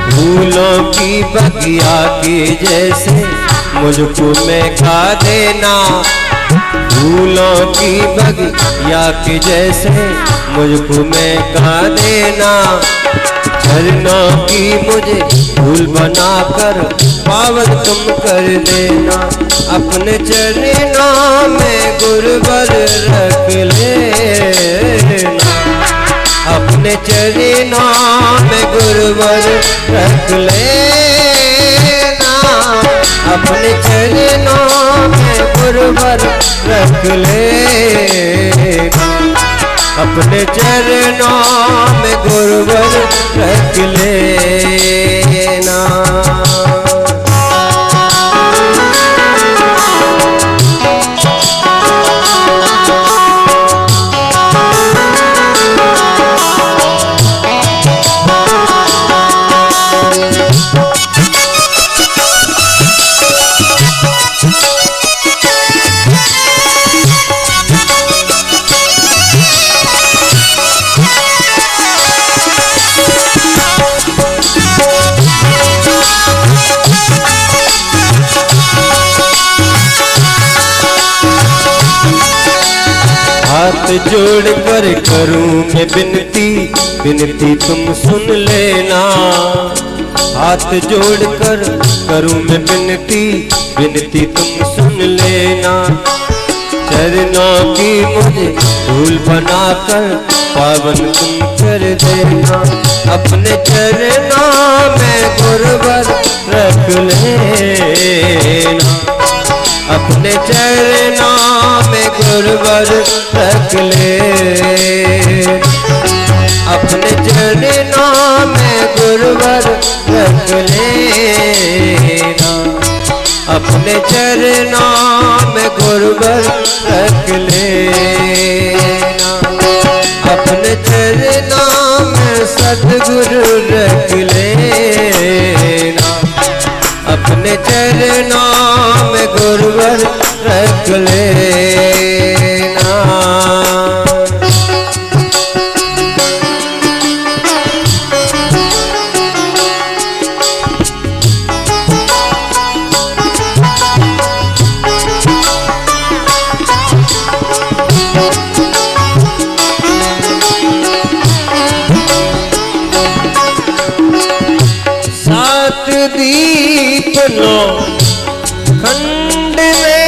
फूलों की बगिया की जैसे मुझको मैं खा देना, फूलों की बगिया की जैसे मुझको मैं खा देना, झरनों की मुझे फूल बनाकर पावन तुम कर देना, अपने चरणों में गुरुवर रख लेना, अपने चरणों में गुरुवर रख लेना, अपने चरणों में गुरुवर रख लेना, अपने चरणों में गुरुवर रख लेना। हाथ जोड़ कर करूं मैं बिनती, बिनती तुम सुन लेना, हाथ जोड़ कर करूं मैं बिनती, बिनती तुम सुन लेना, चरणों की मुझे धूल बनाकर पावन तुम कर देना, अपने चरणों में गुरुवर रख लेना, अपने चरणों में गुरुवर रख लेना, अपने चरणों में गुरुवर रख लेना, अपने चरणों में गुरुवर रख लेना, अपने चरणों में सद्गुरु रख लेना, अपने चरणों में गुरुवर रख लेना। सात दीप लो खंड में,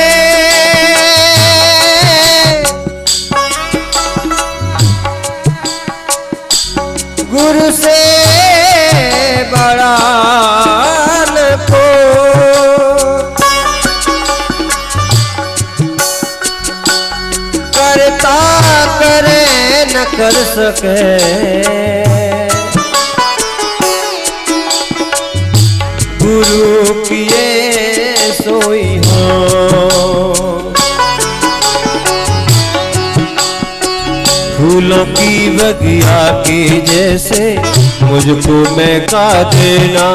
गुरु से बड़ा न को, करता करे न कर सके, गुरु किए सोई हो, फूलों की बगिया की जैसे मुझको मैं खा देना,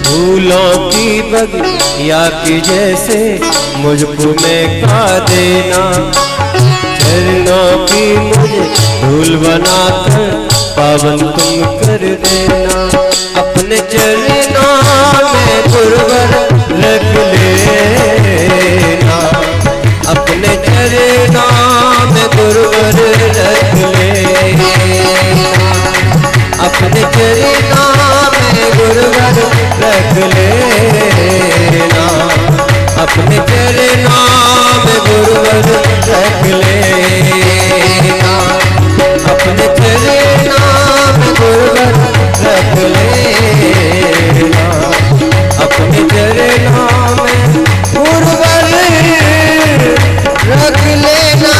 फूलों की बगिया की जैसे मुझको मैं खा देना, चरणों की मुझे धूल बनाकर पावन तुम कर देना, अपने चरणों में गुरुवर रख लेना, अपने चरणों में गुरुवर रख लेना, अपने चरणों में गुरुवर रख लेना, अपने चरणों में गुरुवर रख लेना, अपने चरणों में गुरुवर रख लेना, अपने चरणों में गुरुवर रख लेना।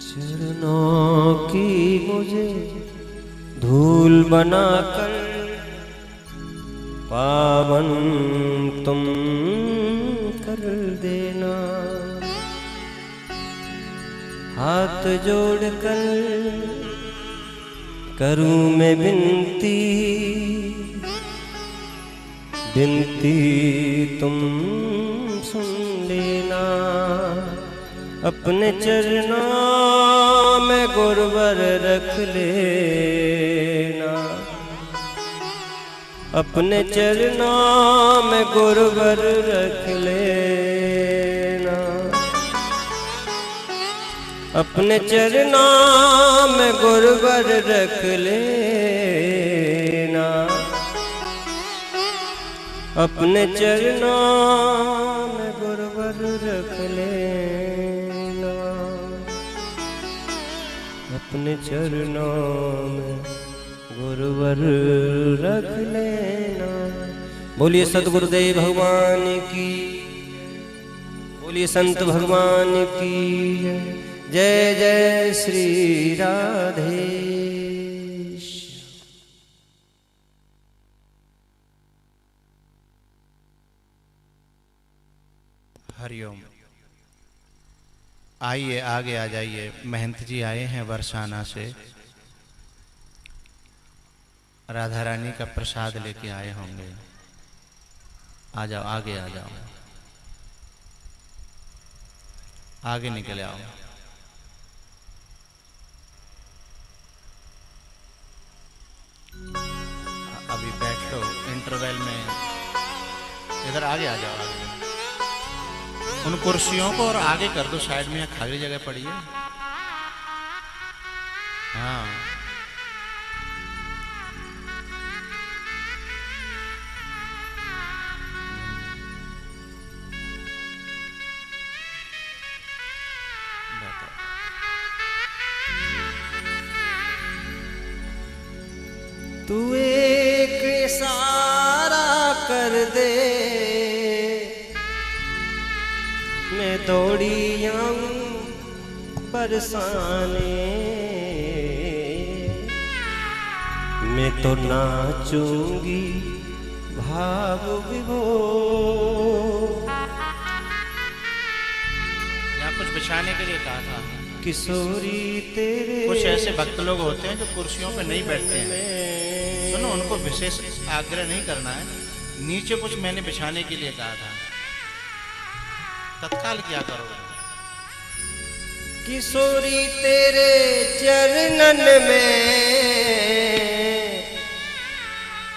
चरणों की मुझे धूल बनाकर पावन तुम कर देना। हाथ जोड़कर करूं मैं विनती, विनती तुम सुन लेना। अपने चरणों में गुरुवर रख लेना। अपने चरणों में गुरुवर रख लेना। अपने चरणों में गुरुवर रख लेना। अपने चरणों में गुरुवर रख लेना। अपने चरणों में गुरुवर रख लेना। बोलिए सद्गुरुदेव भगवान की, बोलिए संत भगवान की जय। जय श्री राधे। हरिओम। आइए आगे आ जाइए। महंत जी आए हैं बरसाना से, राधा रानी का प्रसाद लेके आए होंगे। आ जाओ, आगे आ जाओ, आगे निकल आओ। अभी बैठो, इंटरवल में इधर आगे आ जाओ। आगे उन कुर्सियों को और आगे कर दो, साइड में खाली जगह पड़ी है। हाँ, तू एक इशारा कर दे, मैं दौड़ी आऊं बरसाने। मैं तो नाचूंगी भाव विभोर। यहाँ कुछ बिछाने के लिए कहा था। किशोरी तेरे कुछ ऐसे भक्त लोग होते हैं जो कुर्सियों पे नहीं बैठते हैं। सुनो, उनको विशेष आग्रह नहीं करना है। नीचे कुछ मैंने बिछाने के लिए कहा था, तत्काल क्या करोगे? किशोरी तेरे चरणन में,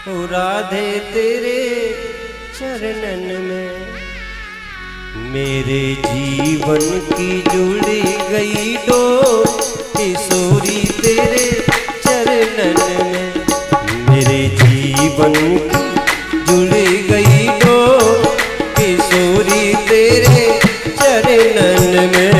ओ राधे तेरे चरणन में, मेरे जीवन की जुड़ी गई डोर। किशोरी तेरे चरणन में, मेरे जीवन की जुड़ी गई डोर। किशोरी तेरे चरणन में।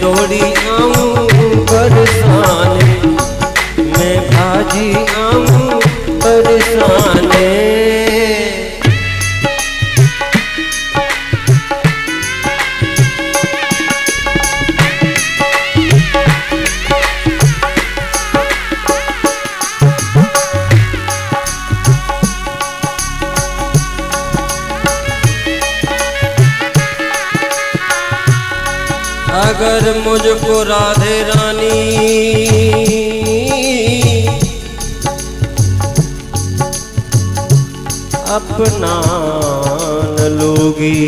दौड़ी आऊं बरसाने, मैं भाजी आऊं बरसाने। अगर मुझको राधे रानी अपना न लोगी,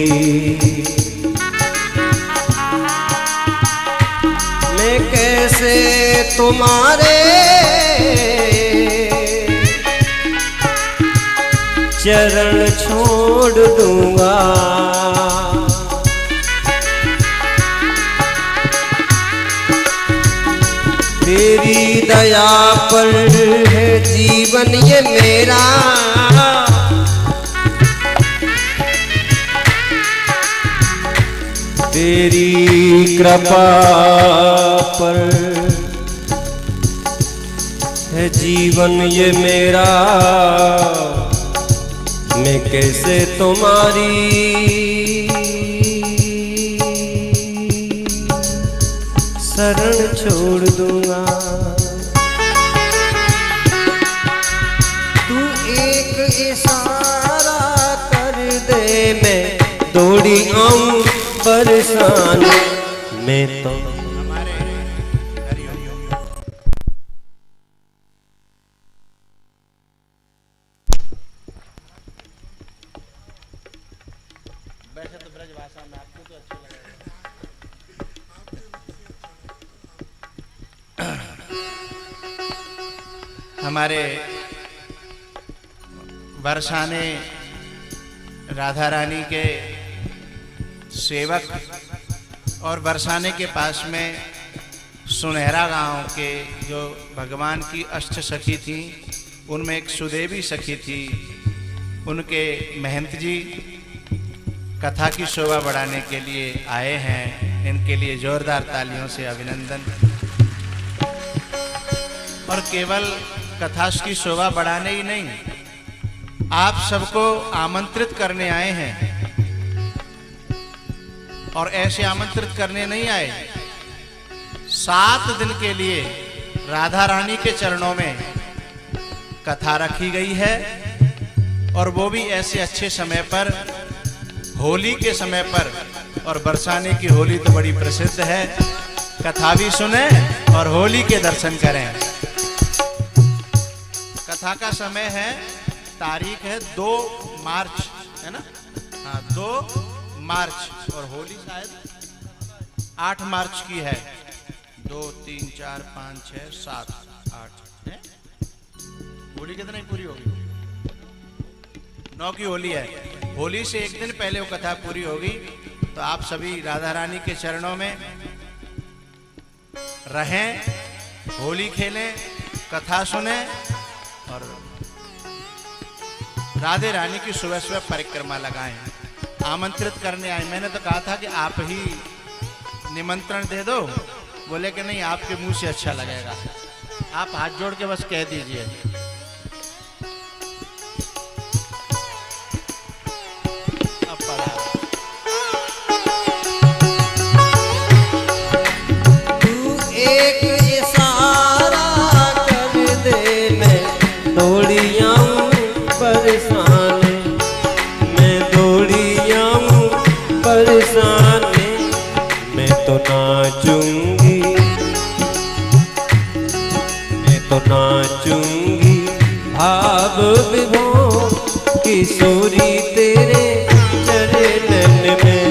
मैं कैसे तुम्हारे चरण छोड़ दूंगा। तेरी दया पर जीवन ये मेरा, तेरी कृपा पर है जीवन ये मेरा, मैं कैसे तुम्हारी शरण छोड़ दूंगा। तू एक इशारा कर दे, मैं दौड़ी आऊं परेशान में तो। वैसे तो ब्रज भाषा में आपको तो अच्छा लगेगा। हमारे बरसाने राधा रानी के सेवक और बरसाने के पास में सुनहरा गांव के जो भगवान की अष्ट सखी थी, उनमें एक सुदेवी सखी थी। उनके महंत जी कथा की शोभा बढ़ाने के लिए आए हैं। इनके लिए जोरदार तालियों से अभिनंदन। और केवल कथा की शोभा बढ़ाने ही नहीं, आप सबको आमंत्रित करने आए हैं। और ऐसे आमंत्रित करने नहीं आए, 7 दिन के लिए राधा रानी के चरणों में कथा रखी गई है। और वो भी ऐसे अच्छे समय पर, होली के समय पर। और बरसाने की होली तो बड़ी प्रसिद्ध है। कथा भी सुने और होली के दर्शन करें। कथा का समय है, तारीख है 2 मार्च, है ना? हाँ, 2 मार्च। और होली शायद 8 मार्च की है। 2, 3, 4, 5, 6, 7, 8 है। होली कितनी पूरी होगी? 9 की होली है। होली से एक दिन पहले वो कथा पूरी होगी। तो आप सभी राधा रानी के चरणों में रहें, होली खेलें, कथा सुने और राधे रानी की सुबह सुबह परिक्रमा लगाएं। आमंत्रित करने आए। मैंने तो कहा था कि आप ही निमंत्रण दे दो। बोले कि नहीं, आपके मुंह से अच्छा लगेगा। आप हाथ जोड़ के बस कह दीजिए। तू एक इशारा कर दे, मैं दौड़ी आऊं परेशान, मैं दौड़ी आऊं परेशान, मैं तो नाचूंगी, मैं तो नाचूंगी भाव विभोर किशोरी तेरे चरणन में।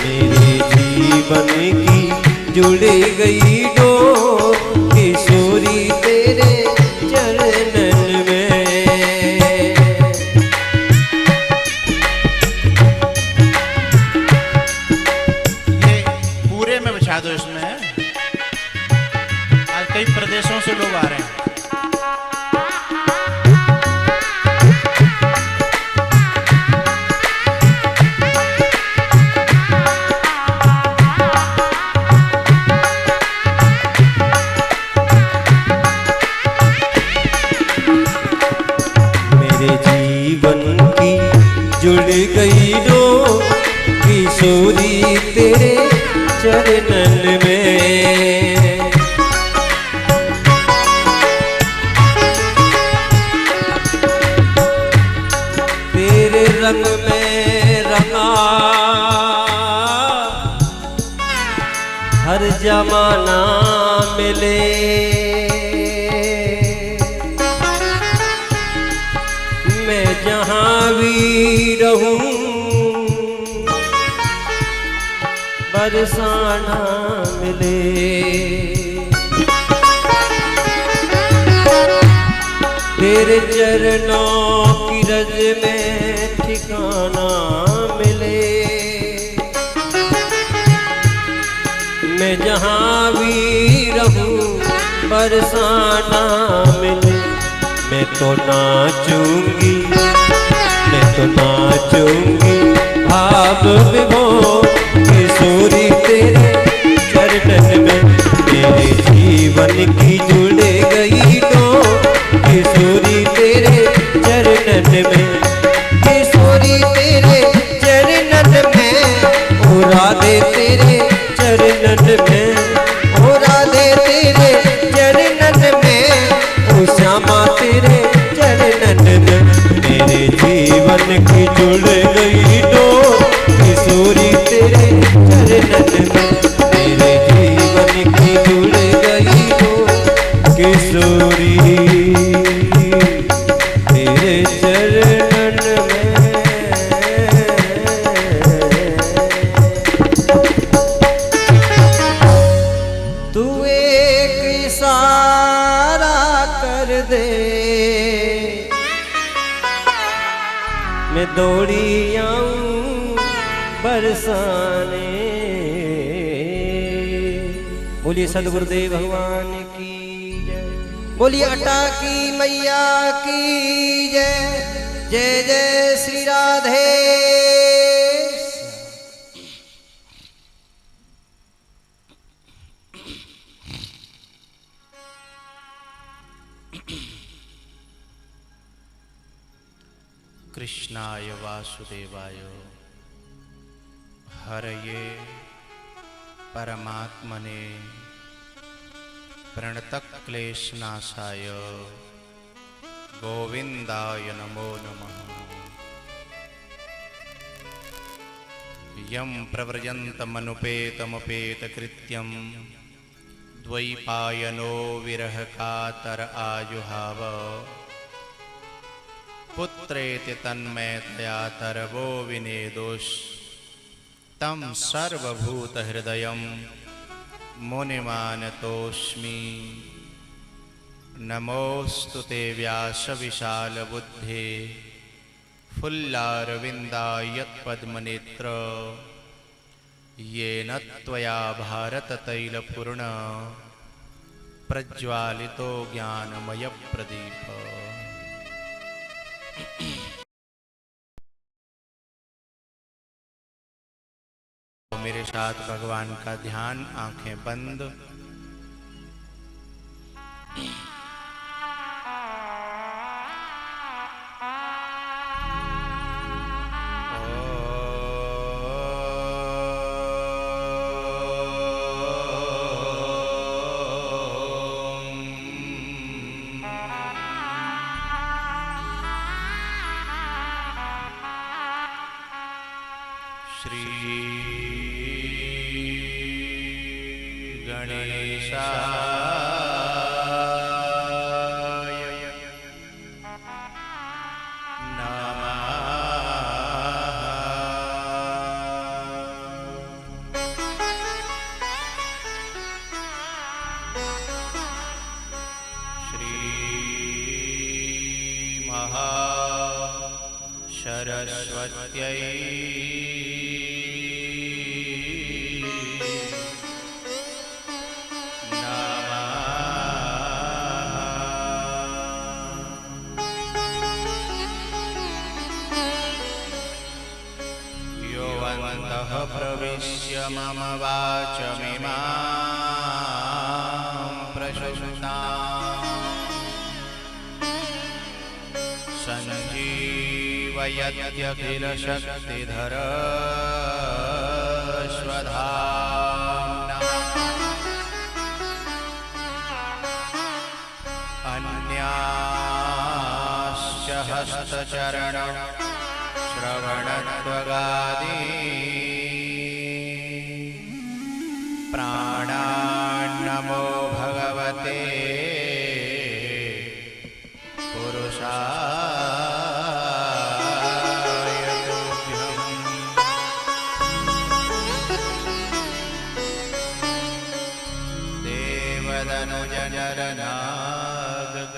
मेरे जीवन की जुड़ी गई डोर किशोरी तेरे चरणन में। ये पूरे में बिछा दो इसमें। आज कई प्रदेशों से लोग आ रहे हैं। जुड़ गई डोर किशोरी तेरे चरणन में। तेरे रंग में रंगा हर जमाना मिले, मैं जहाँ भी रहूं बरसाना मिले। तेरे चरणों की रज में ठिकाना मिले, मैं जहाँ भी रहूं बरसाना मिले, मैं मैं तो नाचूंगी, मैं तो नाचूंगी भाव विभोर किशोरी तेरे चरणन में। मेरे जीवन की जुड़ गई डोर किशोरी तेरे चरणन में, किशोरी तेरे चरणन में, ओ राधे तेरे चरणन में, ओ राधे तेरे चरणन में, ओ श्यामा तेरे चरणन में। मेरे जीवन की जुड़ गई डोर किशोरी तेरे चरणन में, मेरे जीवन की जुड़ गई डोर किशोरी तेरे चरणन में। तू एक इशारा कर दे, मैं दौड़ी आऊं बरसाने। बोलिए सदगुरुदेव भगवान की जय, बोलिए अटा की मैया की जय। जय जय श्री राधे। कृष्णाय वासुदेवाय हरये परमात्मने प्रणतक्लेशनाशाय गोविंदाय नमो नमः। यं प्रव्रजन्तमनुपेतमपेतकृत्यं द्वैपायनो विरहकातर आजुहाव पुत्रेति तन्मयतया तरवो विनेदोष तं सर्वभूतहृदयं मुनिमानतोऽस्मि। नमोऽस्तु ते व्यासविशालबुद्धे फुल्लारविन्दायत्पद्मनेत्र येन त्वया भारततैलपूर्ण प्रज्वालितो ज्ञानमयप्रदीप। मेरे साथ भगवान का ध्यान, आंखें बंद। श्री गणेशाय नमः। श्री महासरस्वत्यै प्रविश्य मम वाचमिमां प्रशस्तां संजीवयत्यखिलशक्तिधर स्वधाम्ना। अन्याश्च हस्तचरण श्रवणत्वगादि प्राणान्नमो भगवते पुरुषाय तुभ्यम्। देवदनुजनरनागग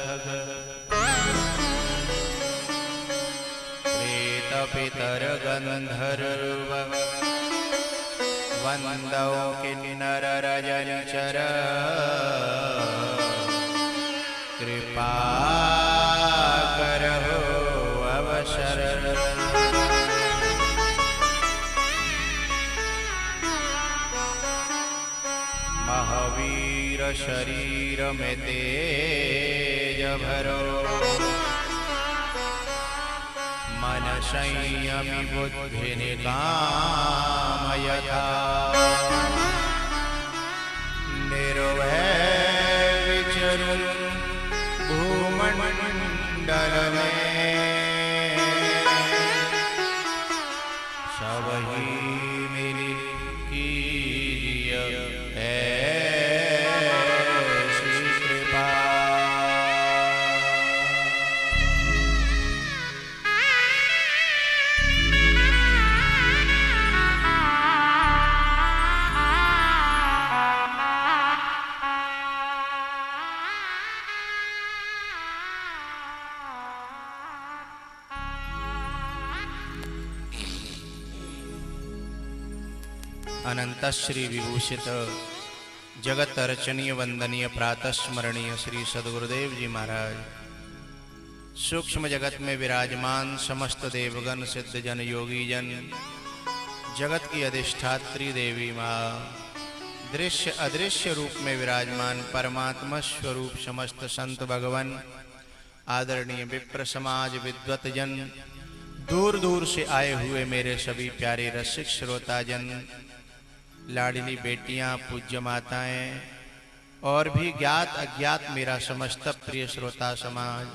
प्रेतपितरगन्धर्व वन्दौ किन्नररजनिचर कृपा शरीर में तेज भरो, मन संयमी बुद्धि निकाम यथा, निर्भय विचरुं भूमंडल में, सब ही मिली कीजिए ऐसी कृपा। अनंत श्री विभूषित जगत अर्चनीय वंदनीय प्रातः स्मरणीय श्री सद्गुरुदेव जी महाराज, सूक्ष्म जगत में विराजमान समस्त देवगण सिद्धजन योगी जन, जगत की अधिष्ठात्री देवी माँ, दृश्य अदृश्य रूप में विराजमान परमात्मा स्वरूप समस्त संत भगवान, आदरणीय विप्र समाज विद्वत जन, दूर दूर से आए हुए मेरे सभी प्यारे रसिक श्रोता जन, लाडली बेटियां, पूज्य माताएं और भी ज्ञात अज्ञात मेरा समस्त प्रिय श्रोता समाज,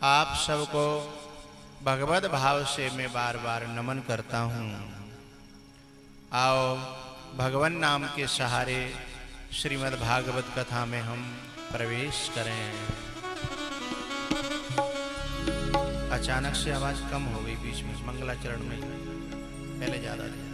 आप सबको भगवत भाव से मैं बार बार नमन करता हूँ। आओ भगवान नाम के सहारे श्रीमद् भागवत कथा में हम प्रवेश करें। अचानक से आवाज कम हो गई बीच में, मंगलाचरण में पहले ज्यादा थी।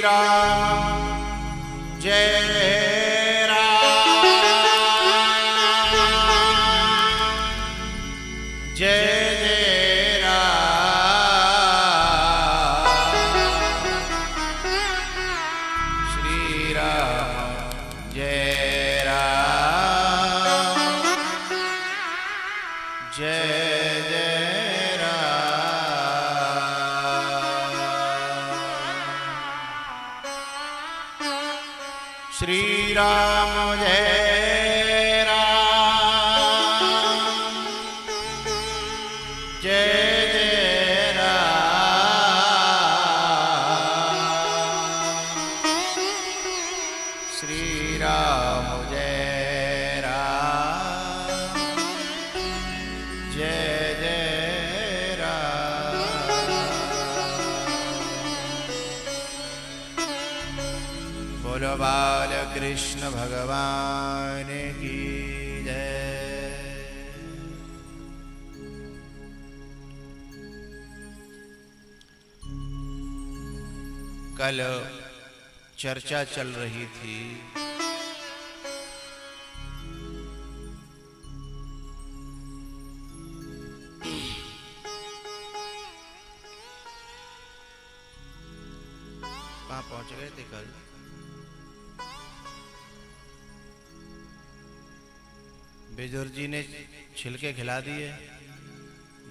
राम जय राम जय जय राम श्री राम जय राम जय जय राम श्री राम जय राम जय जय राम श्री राम जय राम जय जय राम बोलो बाल कृष्ण भगवान की जय। कल चर्चा चल रही थी कहाँ पहुंच गए थे कल? बिजुर जी ने छिलके खिला दिए,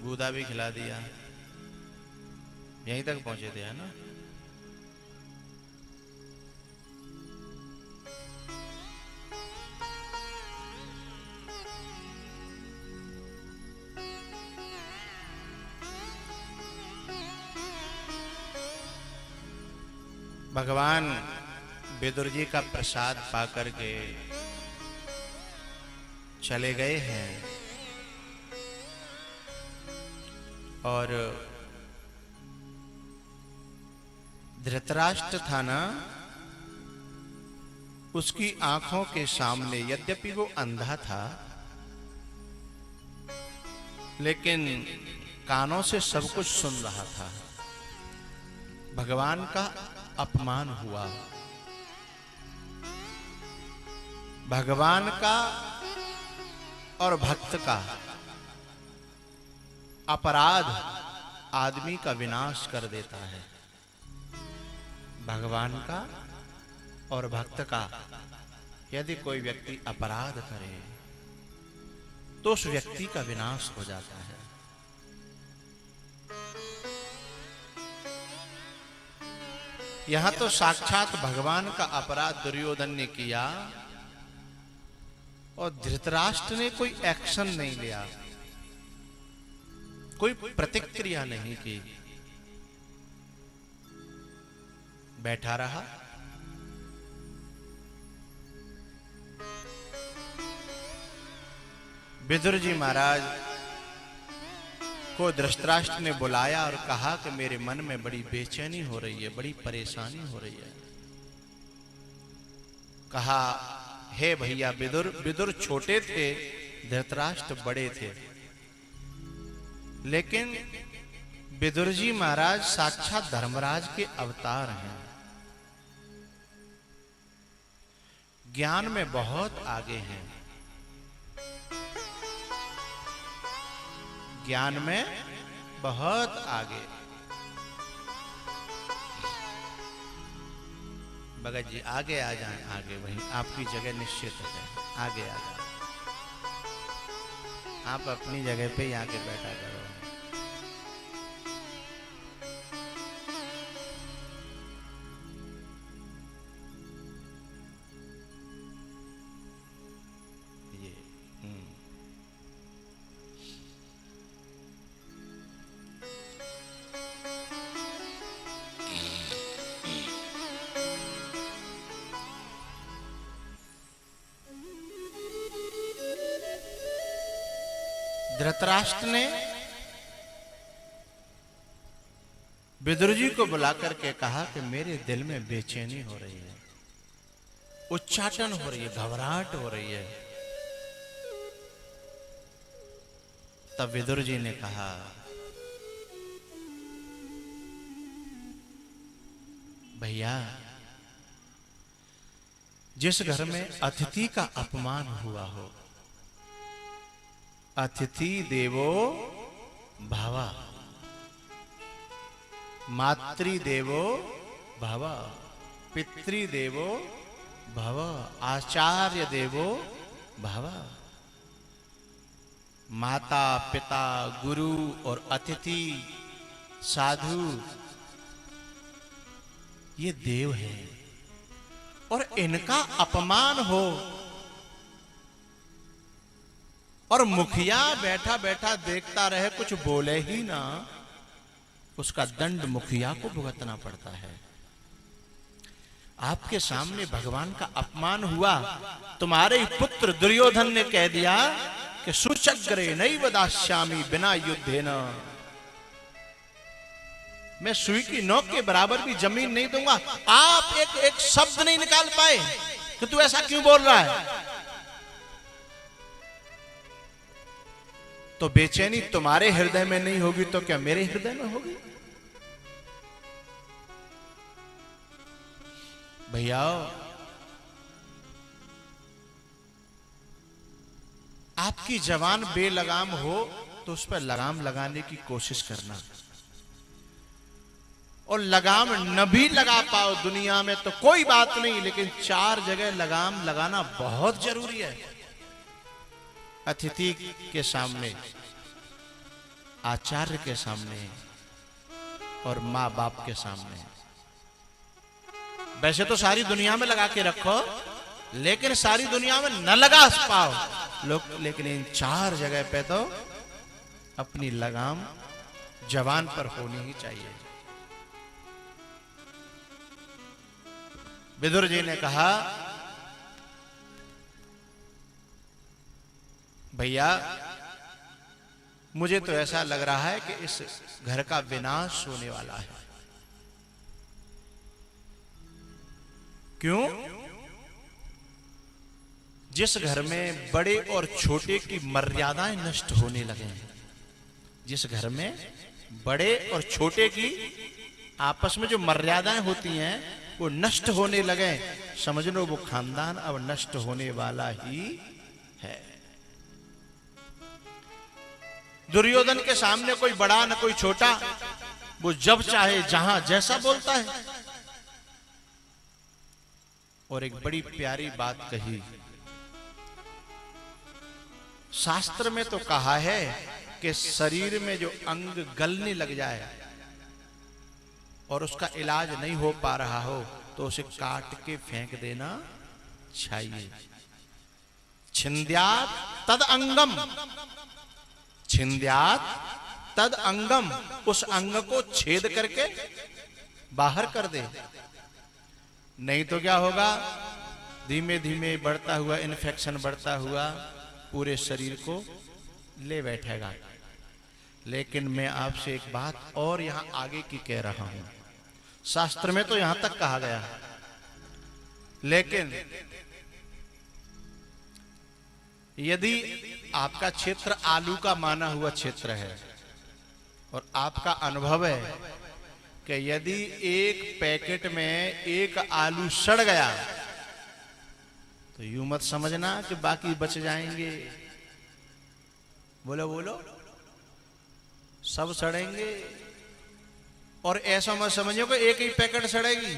गूदा भी खिला दिया, यहीं तक पहुंचे थे, है ना? भगवान विदुर जी का प्रसाद पाकर के चले गए हैं और धृतराष्ट्र था ना, उसकी आंखों के सामने, यद्यपि वो अंधा था लेकिन कानों से सब कुछ सुन रहा था। भगवान का अपमान हुआ, भगवान का और भक्त का अपराध आदमी का विनाश कर देता है। भगवान का और भक्त का यदि कोई व्यक्ति अपराध करे तो उस व्यक्ति का विनाश हो जाता है। यहां तो साक्षात भगवान का अपराध दुर्योधन ने किया और धृतराष्ट्र ने कोई एक्शन नहीं लिया, कोई प्रतिक्रिया नहीं की, बैठा रहा। विदुर जी महाराज को धृतराष्ट्र ने बुलाया और कहा कि मेरे मन में बड़ी बेचैनी हो रही है, बड़ी परेशानी हो रही है। कहा, हे भैया विदुर, विदुर छोटे थे, धृतराष्ट्र बड़े थे, लेकिन विदुर जी महाराज साक्षात धर्मराज के अवतार हैं, ज्ञान में बहुत आगे हैं, ज्ञान में बहुत आगे। भगत जी आगे आ जाएं, आगे, वहीं आपकी जगह निश्चित है, आगे आ जाएं, आप अपनी जगह पे ही आके बैठा करो। ये धृतराष्ट्र ने विदुर जी को बुलाकर के कहा कि मेरे दिल में बेचैनी हो रही है, उच्चाटन हो रही है, घबराहट हो रही है। तब विदुर जी ने कहा, भैया, जिस घर में अतिथि का अपमान हुआ हो, अतिथि देवो भव, मातृदेवो भव, पितृदेवो भव, आचार्य देवो भव। माता पिता गुरु और अतिथि साधु ये देव हैं, और इनका अपमान हो और मुखिया बैठा बैठा देखता रहे, कुछ बोले ही ना, उसका दंड मुखिया को भुगतना पड़ता है। आपके सामने भगवान का अपमान हुआ, तुम्हारे ही पुत्र दुर्योधन ने कह दिया कि सुचग्रे नैव दास्यामि बिना युद्धेन, मैं सुई की नोक के बराबर भी जमीन नहीं दूंगा। आप एक शब्द नहीं निकाल पाए कि तू ऐसा क्यों बोल रहा है। तो बेचैनी तुम्हारे हृदय में नहीं होगी तो क्या मेरे हृदय में होगी। भैया, आपकी जवान बेलगाम हो तो उस पर लगाम लगाने की कोशिश करना, और लगाम न भी लगा पाओ दुनिया में तो कोई बात नहीं, लेकिन 4 जगह लगाम लगाना बहुत जरूरी है। अतिथि के सामने, आचार्य के सामने, और माँ बाप के सामने। वैसे तो सारी दुनिया में लगा के रखो, लेकिन सारी दुनिया में न लगा पाओ लोग, लेकिन इन 4 जगह पे तो अपनी लगाम जवान पर होनी ही चाहिए। विदुर जी ने कहा, भैया मुझे तो ऐसा लग रहा है कि इस घर का विनाश होने वाला है। क्यों? जिस घर में बड़े और छोटे की मर्यादाएं नष्ट होने लगे हैं, जिस घर में बड़े और छोटे की आपस में जो मर्यादाएं होती हैं वो नष्ट होने लगे, समझ लो वो खानदान अब नष्ट होने वाला ही है। दुर्योधन के सामने कोई बड़ा न कोई छोटा, वो जब चाहे जहां जैसा बोलता है। और एक बड़ी प्यारी बात कही, शास्त्र में तो कहा है कि शरीर में जो अंग गलने लग जाए और उसका इलाज नहीं हो पा रहा हो तो उसे काट के फेंक देना चाहिए। छिंद्यात तद अंगम, छिंद्यात तद अंगम, उस अंग को छेद करके बाहर कर दे। नहीं तो क्या होगा, धीमे धीमे बढ़ता हुआ इन्फेक्शन बढ़ता हुआ पूरे शरीर को ले बैठेगा। लेकिन मैं आपसे एक बात और यहां आगे की कह रहा हूं, शास्त्र में तो यहां तक कहा गया है, लेकिन यदि आपका क्षेत्र आलू का माना हुआ क्षेत्र है और आपका अनुभव है कि यदि एक पैकेट में एक आलू सड़ गया तो यूं मत समझना कि बाकी बच जाएंगे। बोलो बोलो, सब सड़ेंगे। और ऐसा मत समझो कि एक ही पैकेट सड़ेगी,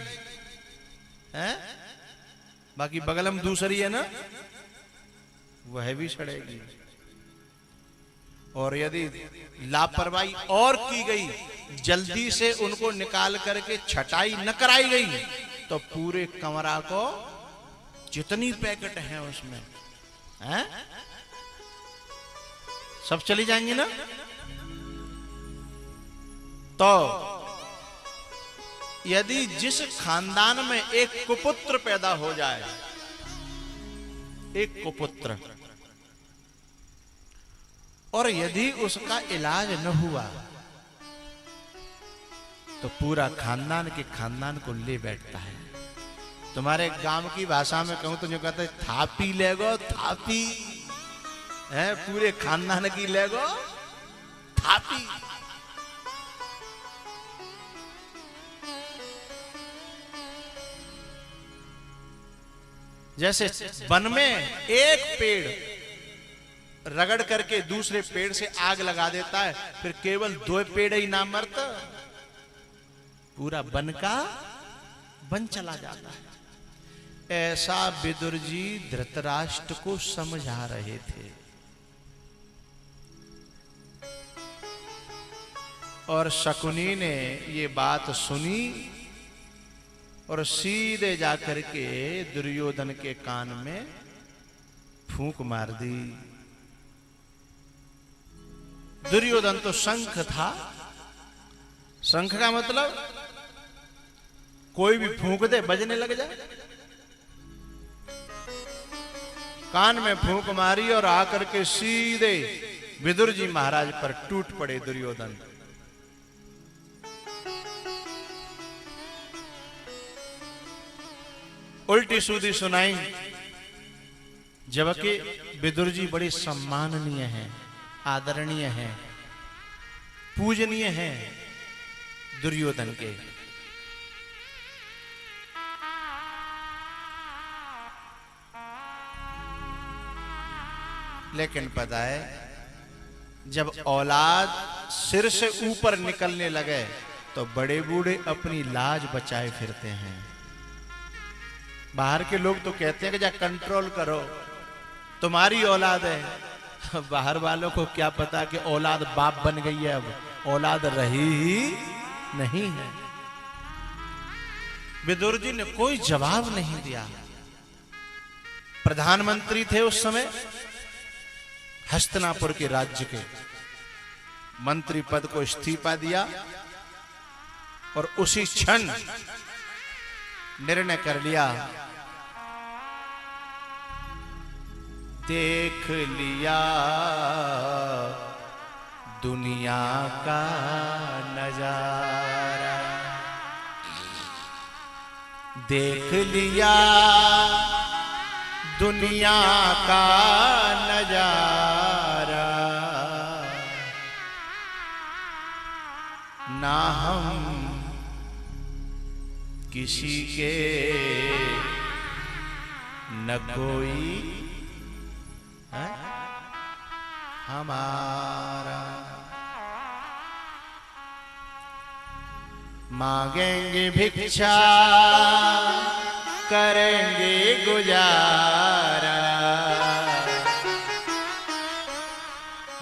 हैं? बाकी बगल में दूसरी है ना, वह भी सड़ेगी। और यदि लापरवाही और की गई, जल्दी से उनको निकाल करके छटाई न कराई गई तो पूरे कमरा को जितनी पैकेट हैं उसमें, हैं? सब चली जाएंगी ना। तो यदि जिस खानदान में एक कुपुत्र पैदा हो जाए, एक कुपुत्र, और यदि उसका इलाज न हुआ तो पूरा खानदान के खानदान को ले बैठता है। तुम्हारे गांव की भाषा में कहूं तो जो कहते हैं थापी लेगो, थापी है, पूरे खानदान की लेगो थापी। जैसे वन में एक पेड़ रगड़ करके दूसरे पेड़ से आग लगा देता है, फिर केवल 2 पेड़ ही ना मरता, पूरा वन का वन चला जाता है। ऐसा विदुर जी धृतराष्ट्र को समझा रहे थे। और शकुनी ने ये बात सुनी और सीधे जाकर के दुर्योधन के कान में फूंक मार दी। दुर्योधन तो शंख था। शंख का मतलब कोई भी फूंक दे बजने लग जाए। कान में फूंक मारी और आकर के सीधे विदुर जी महाराज पर टूट पड़े दुर्योधन। उल्टी सूदी सुनाई, जबकि विदुर जी बड़े सम्माननीय हैं, आदरणीय हैं, पूजनीय हैं दुर्योधन के। लेकिन पता है, जब औलाद सिर से ऊपर निकलने लगे तो बड़े बूढ़े अपनी लाज बचाए फिरते हैं। बाहर के लोग तो कहते हैं कि जा कंट्रोल करो, तुम्हारी औलाद है। बाहर वालों को क्या पता कि औलाद बाप बन गई है, अब औलाद रही ही नहीं है। विदुर जी ने कोई जवाब नहीं दिया। प्रधानमंत्री थे उस समय, हस्तिनापुर के राज्य के। मंत्री पद को इस्तीफा दिया और उसी क्षण निर्णय कर लिया, देख लिया दुनिया का नजारा, देख लिया दुनिया का नजारा, ना हम किसी के न कोई है हमारा। मांगेंगे भिक्षा करेंगे गुजारा,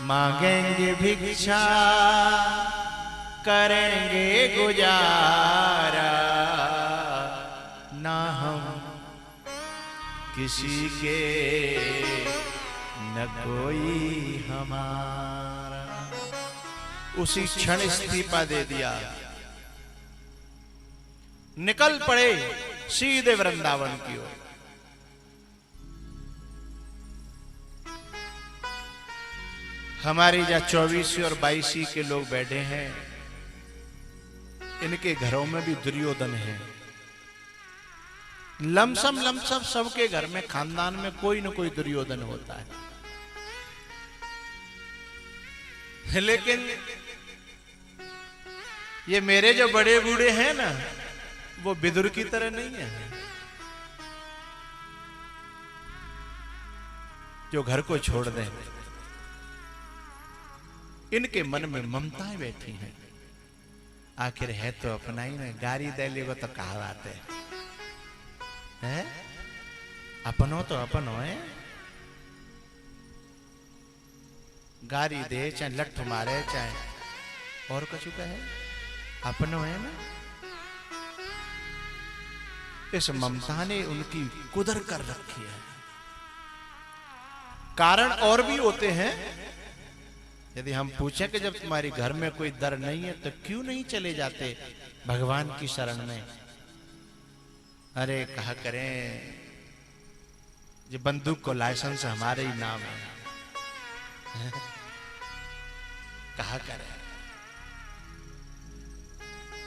मांगेंगे भिक्षा करेंगे गुजारा, ना हम किसी के न कोई हमारा। उसी क्षण इस्तीफा दे दिया, निकल पड़े सीधे वृंदावन की ओर। हमारी जहां 24 और 22 के लोग बैठे हैं, इनके घरों में भी दुर्योधन है। लमसम सबके घर में, खानदान में कोई न कोई दुर्योधन होता है। लेकिन ये मेरे जो बड़े बूढ़े हैं ना, वो विदुर की तरह नहीं है, जो घर को छोड़ दें। इनके मन में ममताएं बैठी हैं। आखिर है तो अपना ही ना, गारी दे लेगो तो कहा बात है? अपनो तो अपनो है। गारी दे चाहे लठ मारे चाहे और कुछ कहे, अपनो है ना। इस ममता ने उनकी कुदर कर रखी है। कारण और भी होते हैं। यदि हम पूछें कि जब तुम्हारे घर में कोई डर नहीं है तो क्यों नहीं चले जाते भगवान की शरण में? अरे कहा करें, ये बंदूक को लाइसेंस हमारे ही नाम है। कहा करें,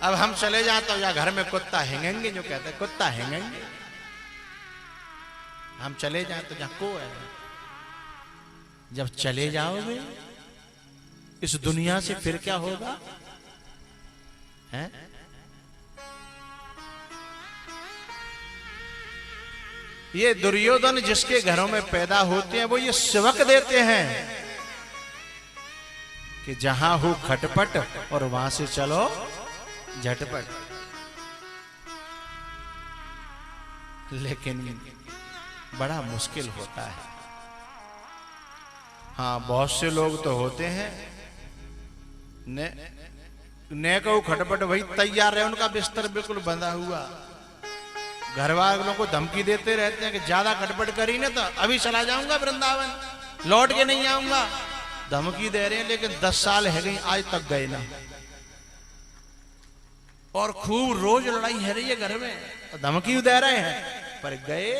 अब हम चले जाते तो या घर में कुत्ता हेंगेंगे, जो कहते हैं कुत्ता हेंगेंगे। हम चले जाए तो जहां को है। जब चले जाओगे इस दुनिया से फिर क्या होगा? हैं? ये दुर्योधन जिसके घरों में पैदा होते हैं वो ये सबक देते हैं कि जहां हो खटपट और वहां से चलो झटपट। लेकिन बड़ा मुश्किल होता है। हाँ, बहुत से लोग तो होते हैं ने को खटपट वही तैयार है, उनका बिस्तर बिल्कुल बंधा हुआ, घर वालों को धमकी देते रहते हैं कि ज्यादा खटपट करी ना तो अभी चला जाऊंगा वृंदावन, लौट के नहीं आऊंगा। धमकी दे रहे हैं, लेकिन 10 साल है गई आज तक गए ना, और खूब रोज लड़ाई है रही है घर में, धमकी दे रहे हैं पर गए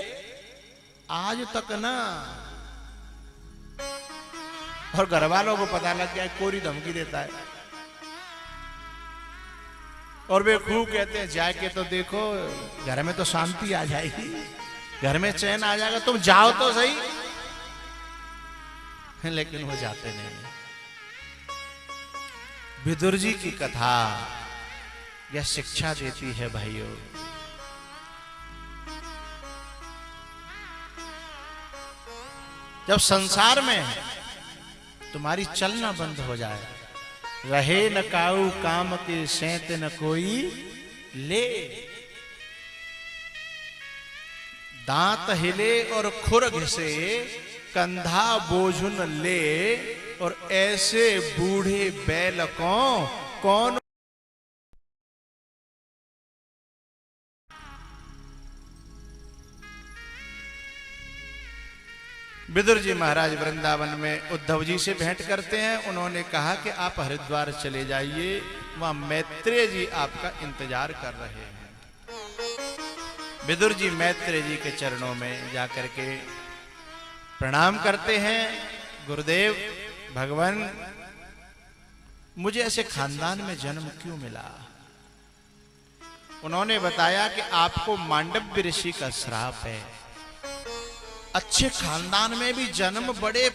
आज तक ना। और घर वालों को पता लग गया कोई धमकी देता है, और वे खूब कहते हैं जाके तो देखो घर में तो शांति आ जाएगी, घर में चैन आ जाएगा, तुम जाओ तो सही। लेकिन वो जाते नहीं। विदुर जी की कथा यह शिक्षा देती है भाइयों, जब संसार में तुम्हारी चलना बंद हो जाए, रहे न काऊ काम के सैंत न कोई ले, दांत हिले और खुर घिसे कंधा बोझुन ले, और ऐसे बूढ़े बैल को कौन। विदुर जी महाराज वृंदावन में उद्धव जी से भेंट करते हैं। उन्होंने कहा कि आप हरिद्वार चले जाइए, वहां मैत्रेय जी आपका इंतजार कर रहे हैं। विदुर जी मैत्रेय जी के चरणों में जाकर के प्रणाम करते हैं। गुरुदेव भगवान, मुझे ऐसे खानदान में जन्म क्यों मिला? उन्होंने बताया कि आपको मांडव्य ऋषि का श्राप है। अच्छे खानदान में भी जन्म बड़े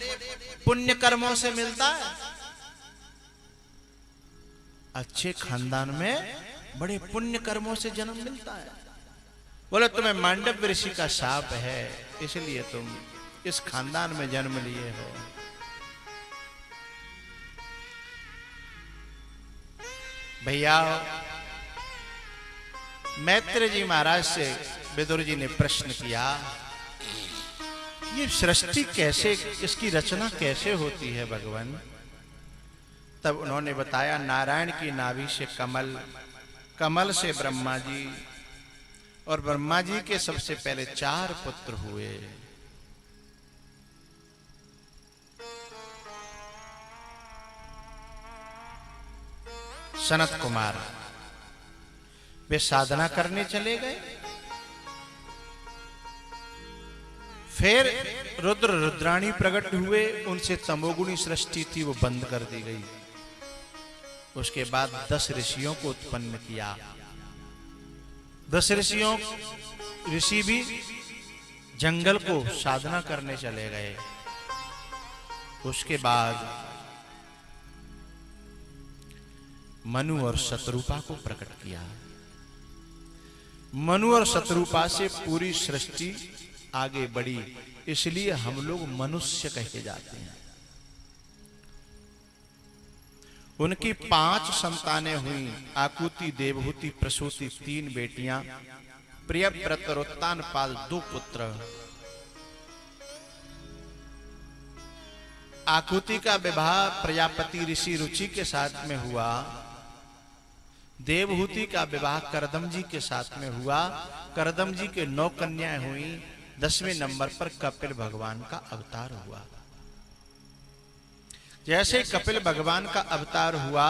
पुण्य कर्मों से मिलता है, अच्छे खानदान में बड़े पुण्य कर्मों से जन्म मिलता है। बोले तुम्हें मांडव्य ऋषि का शाप है, इसलिए तुम इस खानदान में जन्म लिए हो। भैया, मैत्रेय जी महाराज से विदुर जी ने प्रश्न किया, ये सृष्टि कैसे, इसकी रचना कैसे होती है भगवान? तब उन्होंने बताया, नारायण की नाभि से कमल, कमल से ब्रह्मा जी, और ब्रह्मा जी के सबसे पहले 4 पुत्र हुए। सनत कुमार, वे साधना करने चले गए। फिर रुद्र रुद्राणी प्रकट हुए, उनसे तमोगुणी सृष्टि थी वो बंद कर दी गई। उसके बाद 10 ऋषियों को उत्पन्न किया। 10 ऋषि भी जंगल को साधना करने चले गए। उसके बाद मनु और शतरूपा को प्रकट किया। मनु और शतरूपा से पूरी सृष्टि आगे बढ़ी, इसलिए हम लोग मनुष्य कहे जाते हैं। उनकी 5 संतानें हुई, आकुति, देवहूति, प्रसूति 3 बेटियां, प्रियव्रत और उत्तानपाद 2 पुत्र। आकुति का विवाह प्रजापति ऋषि रुचि के साथ में हुआ। देवहूति का विवाह करदम जी के साथ में हुआ। करदम जी के 9 कन्याएं हुई। 10वें नंबर पर कपिल भगवान का अवतार हुआ। जैसे कपिल भगवान का अवतार हुआ,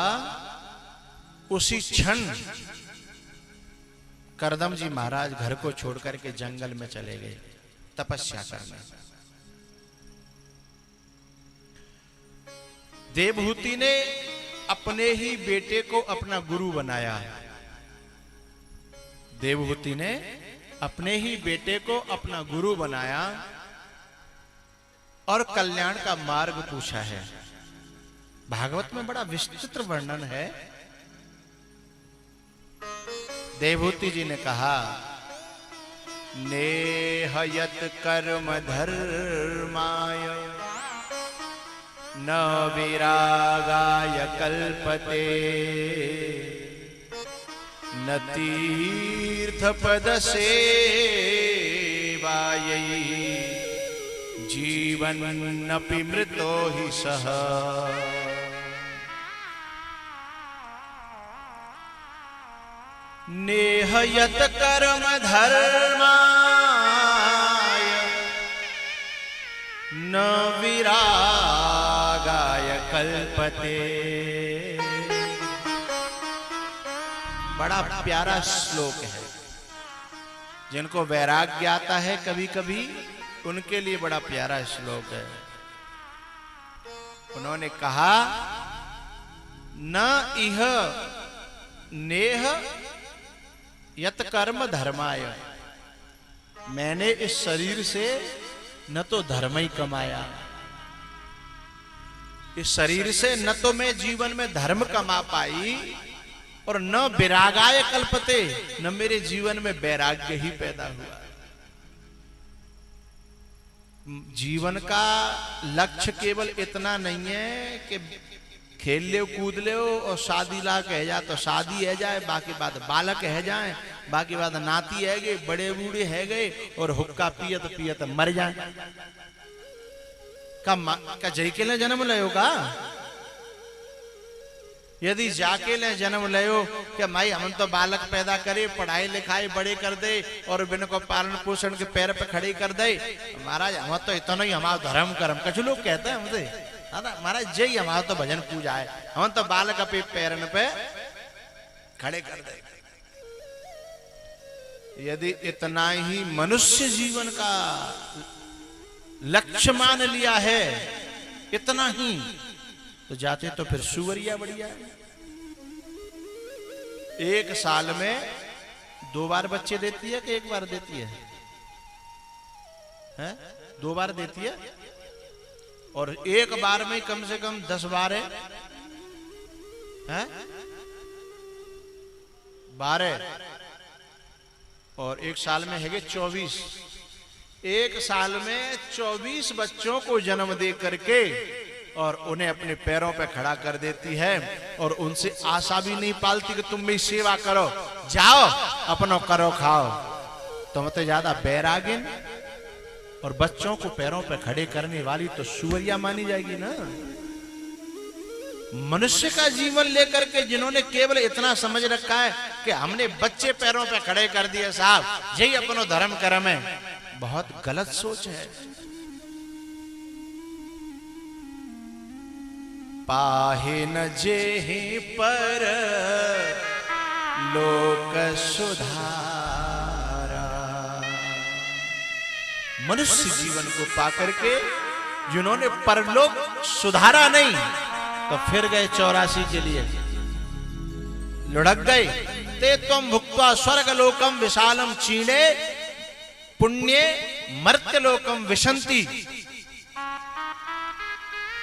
उसी क्षण करदम जी महाराज घर को छोड़कर के जंगल में चले गए तपस्या करने। देवहूति ने अपने ही बेटे को अपना गुरु बनाया। देवहूति ने अपने ही बेटे को अपना गुरु बनाया और कल्याण का मार्ग पूछा है। भागवत में बड़ा विस्तृत वर्णन है। देवहूति जी ने कहा नेह यत कर्म धर्माय न विरागाय कल्पते न तीर्थ पद सेवायै जीवन्नपि मृतो हि सह। नेह यत कर्म धर्माय न विरागाय कल्पते। बड़ा प्यारा श्लोक है। जिनको वैराग्य आता है कभी कभी उनके लिए बड़ा प्यारा श्लोक है। उन्होंने कहा न इह नेह यत कर्म धर्माय। मैंने इस शरीर से न तो धर्म ही कमाया, इस शरीर से न तो मैं जीवन में धर्म कमा पाई और न विरागाय कल्पते, न मेरे जीवन में वैराग्य ही पैदा हुआ। जीवन का लक्ष्य केवल इतना नहीं है कि खेल ले कूद ले और शादी ला कह जा तो शादी है जाए, बाकी बात बालक है जाए, बाकी बात नाती है गए, बड़े बूढ़े है गए और हुक्का पियत पियत मर जाए। का जय के लिए जन्म ले होगा? यदि जाके ले जन्म लियो कि भाई हम तो बालक पैदा करे, पढ़ाई लिखाई बड़े कर दे और बिन को पालन पोषण के पैर पे खड़ी कर दे, महाराज हम तो इतना ही हमारा धर्म कर्म। कुछ लोग कहते हैं हमसे महाराज जय हमारा तो भजन पूजा है, हम तो बालक अपने पैरन पे खड़े कर दे। यदि इतना ही मनुष्य जीवन का लक्ष्य मान लिया है, इतना ही, तो जाते तो फिर सुवरिया बढ़िया। एक साल में 2 बार बच्चे देती है कि 1 बार देती है? 2 बार देती है और 1 बार में कम से कम 10 बार है 12 और 1 साल में है 24। 1 साल में 24 बच्चों को जन्म दे करके और उन्हें अपने पैरों पे खड़ा कर देती है और उनसे आशा भी नहीं पालती कि तुम मेरी सेवा करो, जाओ अपनो करो खाओ। तुमसे ज्यादा बैरागिन और बच्चों को पैरों पे खड़े करने वाली तो सुवरिया मानी जाएगी ना। मनुष्य का जीवन लेकर के जिन्होंने केवल इतना समझ रखा है कि हमने बच्चे पैरों पे खड़े कर दिए साहब, यही अपनो धर्म कर्म है, बहुत गलत सोच है। पाहे न जेहि पर लोक सुधारा। मनुष्य जीवन को पाकर के जिन्होंने परलोक सुधारा नहीं तो फिर गए 84 के लिए, लुढ़क गए। ते त्वं भुक्त्वा स्वर्ग लोकम विशालम चीणे पुण्य मर्त्य लोकम विशंति।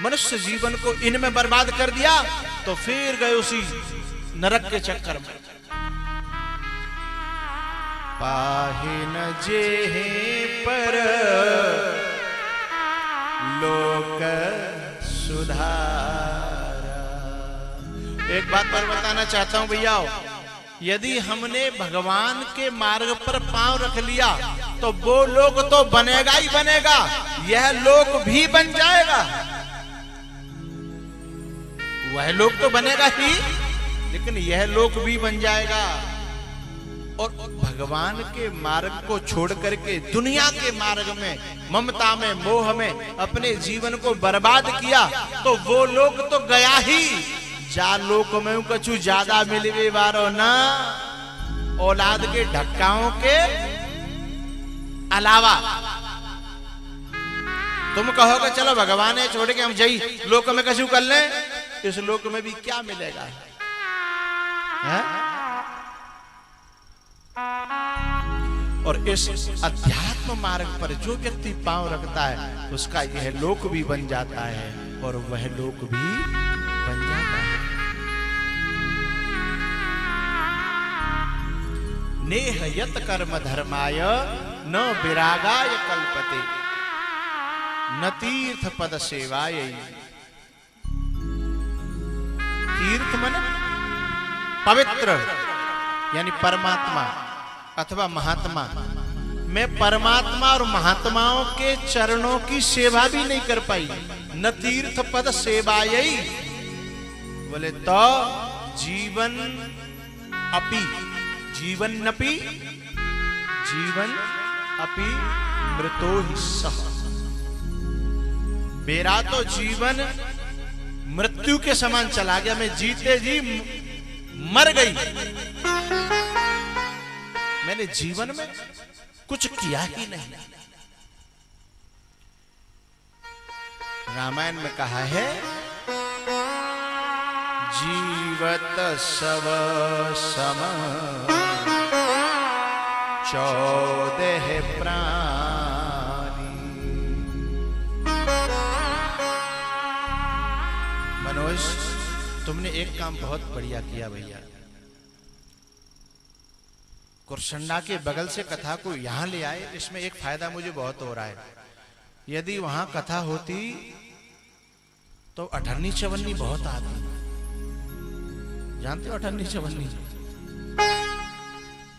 मनुष्य जीवन को इनमें बर्बाद कर दिया तो फिर गए उसी नरक के चक्कर में। पाहि न जेहि पर लोक सुधारा। एक बात पर बताना चाहता हूं भैया, यदि हमने भगवान के मार्ग पर पांव रख लिया तो वो लोक तो बनेगा ही बनेगा, यह लोक भी बन जाएगा। वह लोक तो बनेगा ही, लेकिन यह लोक भी बन जाएगा। और भगवान के मार्ग को छोड़ करके दुनिया के मार्ग में, ममता में, मोह में अपने जीवन को बर्बाद किया तो वो लोक तो गया ही। जा लोक में कछु ज्यादा मिलवे वारो ना, औलाद के ढक्काओं के अलावा। तुम कहोगे चलो भगवान है छोड़ के हम जई लोक में कछु कर ले, इस लोक में भी क्या मिलेगा? है? और इस अध्यात्म मार्ग पर जो व्यक्ति पांव रखता है उसका यह लोक भी बन जाता है और वह लोक भी बन जाता है। नेह यत कर्म धर्माय न विरागाय कल्पते न तीर्थ पद सेवाय। तीर्थ मन पवित्र यानी परमात्मा अथवा महात्मा। मैं परमात्मा और महात्माओं के चरणों की सेवा भी नहीं कर पाई। न तीर्थ पद सेवायई बोले तो जीवन अपि मृतो ही सह। मेरा तो जीवन मृत्यु के समान चला गया। मैं जीते जी मर गई। मैंने जीवन में कुछ किया ही नहीं। रामायण में कहा है जीवत सब सम 14 प्राणी। मनोज तुमने एक काम बहुत बढ़िया किया भैया। कुरसंडा के बगल से कथा को यहां ले आए। इसमें एक फायदा मुझे बहुत हो रहा है। यदि वहां कथा होती तो अठन्नी चवन्नी बहुत आती। जानते हो अठन्नी चवन्नी?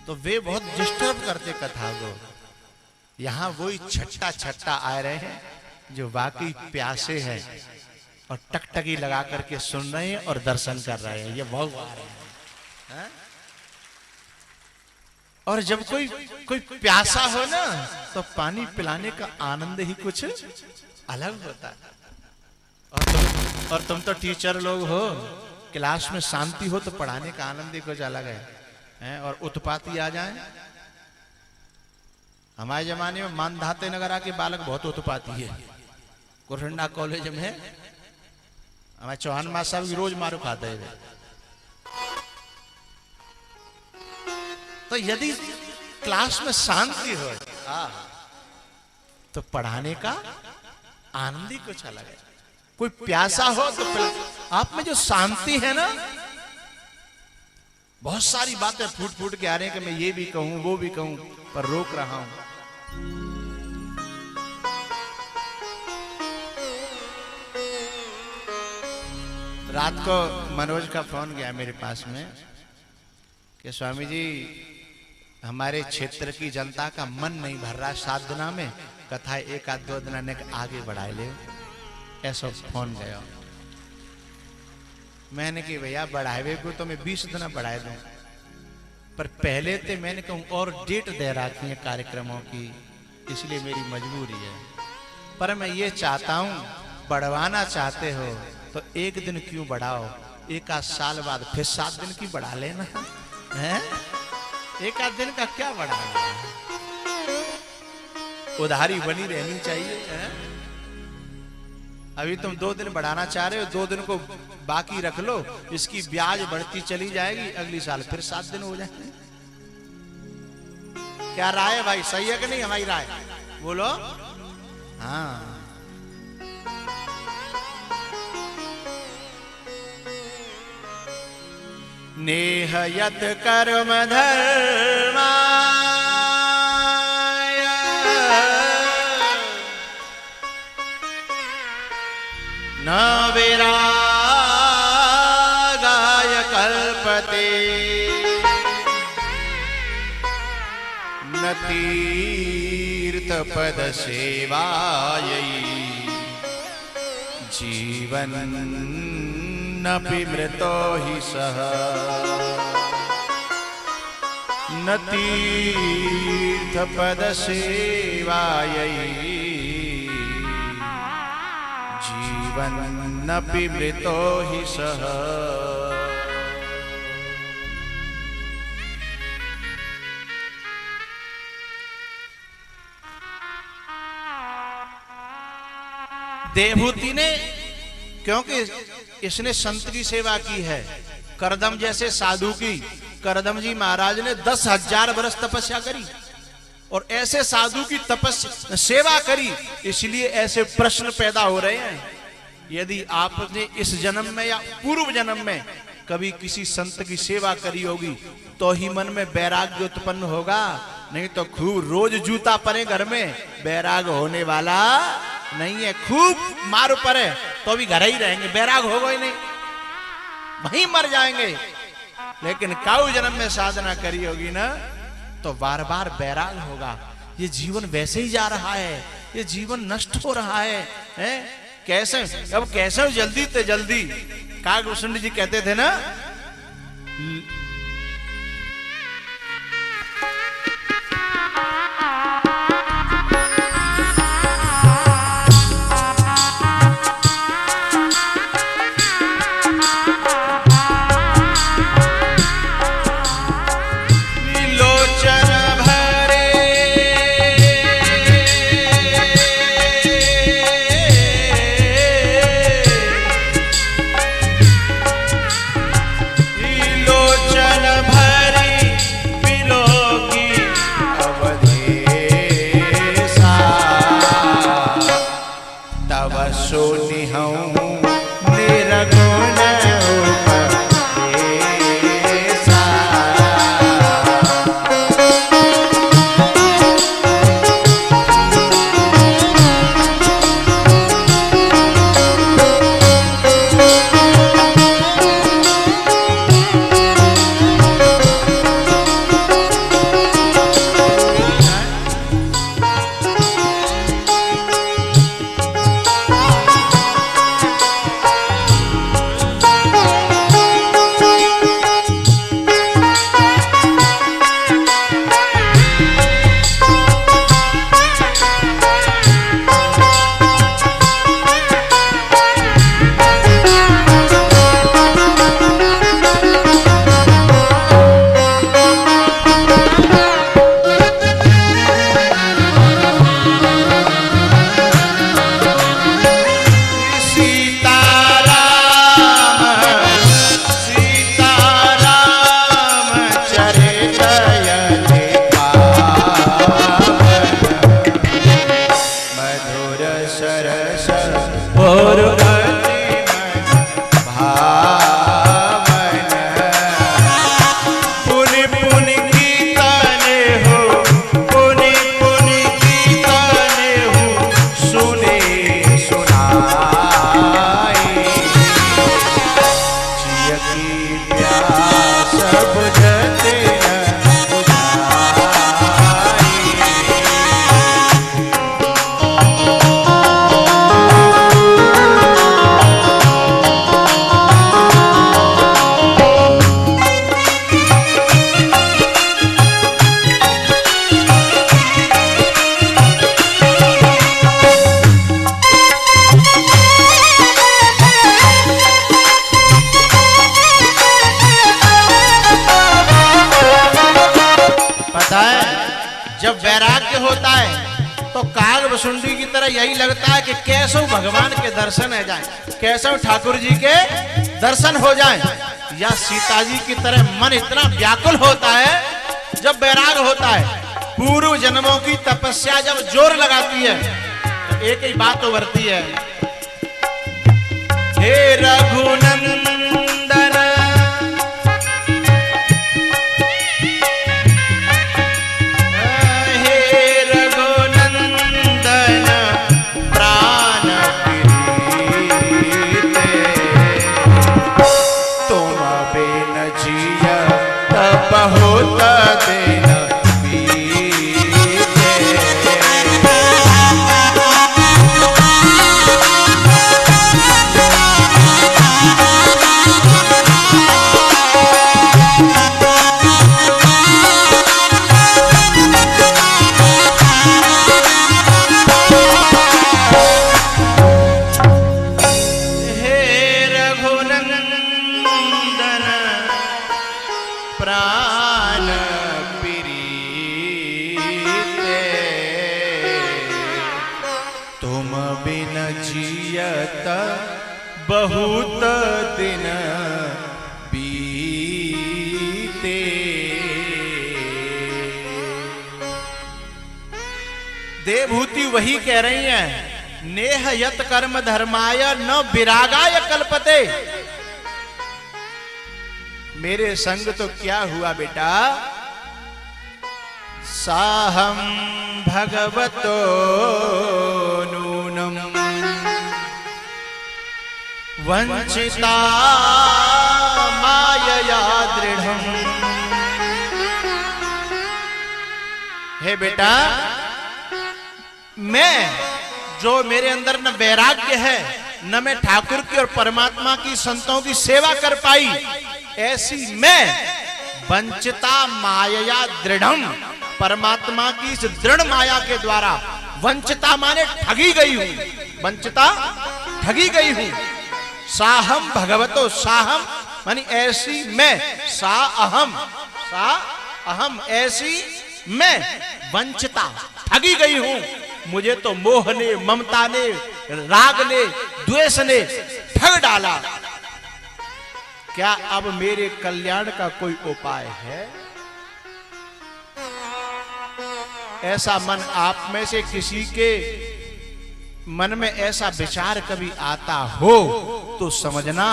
तो वे बहुत डिस्टर्ब करते कथा को। यहां वही छट्टा छट्टा आ रहे हैं जो वाकई प्यासे हैं और टकटकी लगा करके सुन रहे हैं और दर्शन कर रहे हैं। ये बहुत आ रहे हैं। और जब कोई प्यासा हो ना तो पानी पिलाने का आनंद ही कुछ अलग होता है। और तुम तो टीचर लोग हो, क्लास में शांति हो तो पढ़ाने का आनंद ही कुछ अलग है। और उत्पाती आ जाए। हमारे जमाने में मानधाते नगर आके बालक बहुत उत्पाती है। कुरसंडा कॉलेज में हमारे चौहान माँ साहब रोज मारो खाते हैं। तो यदि क्लास में शांति हो तो पढ़ाने का आनंद ही कुछ अलग है। कोई प्यासा हो तो आप में जो शांति है ना, बहुत सारी बातें फूट फूट के आ रहे हैं कि मैं ये भी कहूं वो भी कहूं, पर रोक रहा हूं। रात को मनोज का फोन गया मेरे पास में कि स्वामी जी हमारे क्षेत्र की जनता का मन नहीं भर रहा 7 दिना में, कथा 1 आध 2 दिना ने आगे बढ़ाए ले। ऐसा फोन गया। मैंने कि भैया बढ़ावे को तो मैं 20 दिना बढ़ाए दूं, पर पहले तो मैंने कहूं और डेट दे रखी है कार्यक्रमों की, इसलिए मेरी मजबूरी है। पर मैं ये चाहता हूं बढ़वाना चाहते हो तो 1 दिन क्यों बढ़ाओ, 1 आध साल बाद फिर 7 दिन की बढ़ा लेना है। 1 आध दिन का क्या बढ़ाना है, उधारी बनी रहनी चाहिए है? अभी तुम 2 दिन बढ़ाना चाह रहे हो, 2 दिन को बाकी रख लो, इसकी ब्याज बढ़ती चली जाएगी, अगली साल फिर 7 दिन हो जाएंगे। क्या राय है भाई, सही है कि नहीं हमारी राय? बोलो। हाँ नेह यत कर्म धर्माय न विरागाय कल्पते न तीर्थ पद सेवायै जीवन नपि मृतो हि सह न तीर्थ पद सेवायै जीवन नपि मृतो हि सह। देवहूति ने, क्योंकि इसने संत की सेवा की है, करदम जैसे साधु की, करदम जी महाराज ने 10,000 वर्ष तपस्या करी और ऐसे साधु की तपस्या सेवा करी, इसलिए ऐसे प्रश्न पैदा हो रहे हैं। यदि आपने इस जन्म में या पूर्व जन्म में कभी किसी संत की सेवा करी होगी तो ही मन में वैराग्य उत्पन्न होगा, नहीं तो खूब रोज जूता परे घर में बैराग होने वाला नहीं है। खूब मार परे तो भी घर ही रहेंगे, बैराग होगा ही नहीं, वहीं मर जाएंगे। लेकिन काऊ जन्म में साधना करी होगी ना तो बार बार बैराग होगा। ये जीवन वैसे ही जा रहा है, ये जीवन नष्ट हो रहा है, हैं? कैसे अब कैसे जल्दी ते जल्दी कागभूषण जी कहते थे ना, जब वैराग्य होता है तो कागभूषुंडी की तरह यही लगता है कि कैसे भगवान के दर्शन हो जाए, कैसे ठाकुर जी के दर्शन हो जाए। या सीता जी की तरह मन इतना व्याकुल होता है जब वैराग होता है। पूर्व जन्मों की तपस्या जब जोर लगाती है तो एक ही बात उभरती है, हे रघुनंदन बहुत दिन बीते। देवहूति वही कह रही हैं, नेह यत कर्म धर्माय न विरागाय कल्पते। मेरे संग तो क्या हुआ बेटा, साहं भगवतो नूनं वंचिता मायया दृढ़म्। हे बेटा, मैं जो मेरे अंदर न वैराग्य है, न मैं ठाकुर की और परमात्मा की संतों की सेवा कर पाई, ऐसी मैं वंचिता मायया दृढ़म, परमात्मा की इस दृढ़ माया के द्वारा वंचिता माने ठगी गई हूं, वंचिता ठगी गई हूं। साहम भगवतो, साहम मानी ऐसी मैं, सा अहम ऐसी मैं वंचिता ठगी गई हूं। मुझे तो मोह ने, ममता ने, राग ने, द्वेष ने ठग डाला। क्या अब मेरे कल्याण का कोई उपाय है? ऐसा मन आप में से किसी के मन में ऐसा विचार कभी आता हो तो समझना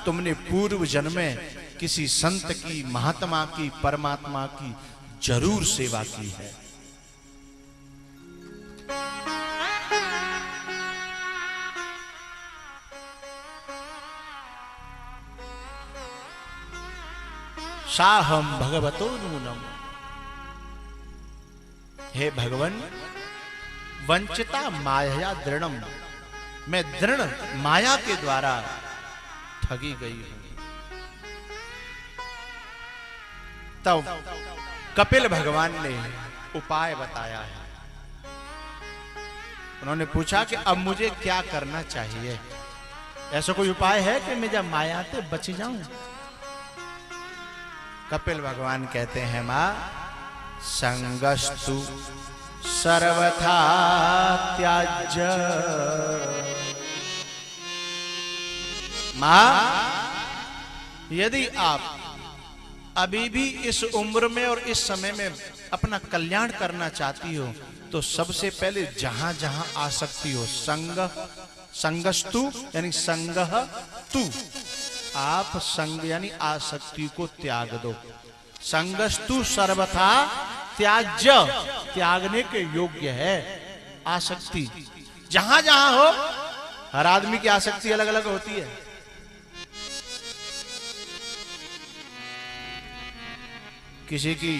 तुमने पूर्व जन्म में किसी संत की, महात्मा की, परमात्मा की जरूर सेवा की है। साहम भगवतो नूनम, हे भगवन, वंचिता माया दृढ़म, मैं दृढ़ माया के द्वारा ठगी गई हूं। तब कपिल भगवान ने उपाय बताया है। उन्होंने पूछा कि अब मुझे क्या करना चाहिए? ऐसा कोई उपाय है कि मैं जब माया से बच जाऊं? कपिल भगवान कहते हैं, मां संगस्तु सर्वथा त्याज्य। मां, यदि आप अभी भी इस उम्र में और इस समय में अपना कल्याण करना चाहती हो तो सबसे पहले जहां जहां आसक्ति हो, संगस्तु यानी संगह तु, आप संग यानी आसक्ति को त्याग दो। संगस्तु सर्वथा त्याज्य, त्यागने के योग्य है आसक्ति। जहां जहां हो, हर आदमी की आसक्ति अलग अलग होती है। किसी की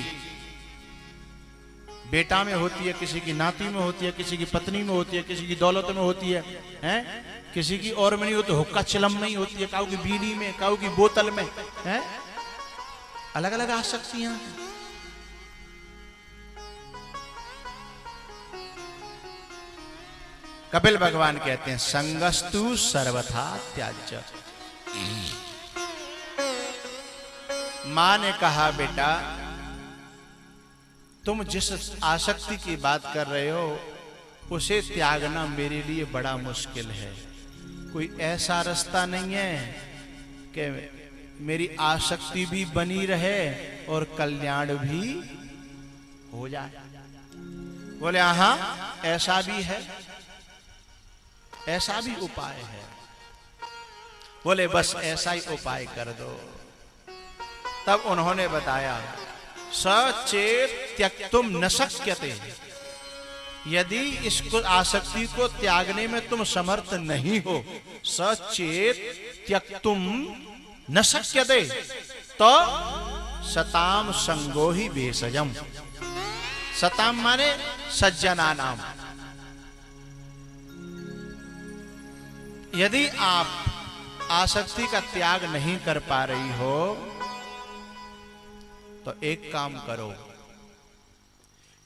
बेटा में होती है, किसी की नाती में होती है, किसी की पत्नी में होती है, किसी की दौलत में होती है, हैं? किसी की और में नहीं होती, हुक्का चिलम में ही होती है, काऊ की बीड़ी में, काऊ की बोतल में, हैं? अलग अलग आसक्तियां हैं। कपिल भगवान कहते हैं, संगस्तु सर्वथा त्याज्य। मां ने कहा, बेटा तुम जिस आसक्ति की बात कर रहे हो उसे त्यागना मेरे लिए बड़ा मुश्किल है। कोई ऐसा रास्ता नहीं है कि मेरी आसक्ति भी बनी रहे और कल्याण भी हो जाए। बोले हाँ, ऐसा भी है, ऐसा भी उपाय है। बोले बस ऐसा ही उपाय कर दो। तब उन्होंने बताया, सचेत त्यक्तुम न शक्यते, यदि इसको आसक्ति को त्यागने में तुम समर्थ नहीं हो, सचेत त्यक्तुम न शक्यते, तो सताम संगो ही भेषजम। सताम माने सज्जना नाम। यदि आप आसक्ति का त्याग नहीं कर पा रही हो तो एक काम करो,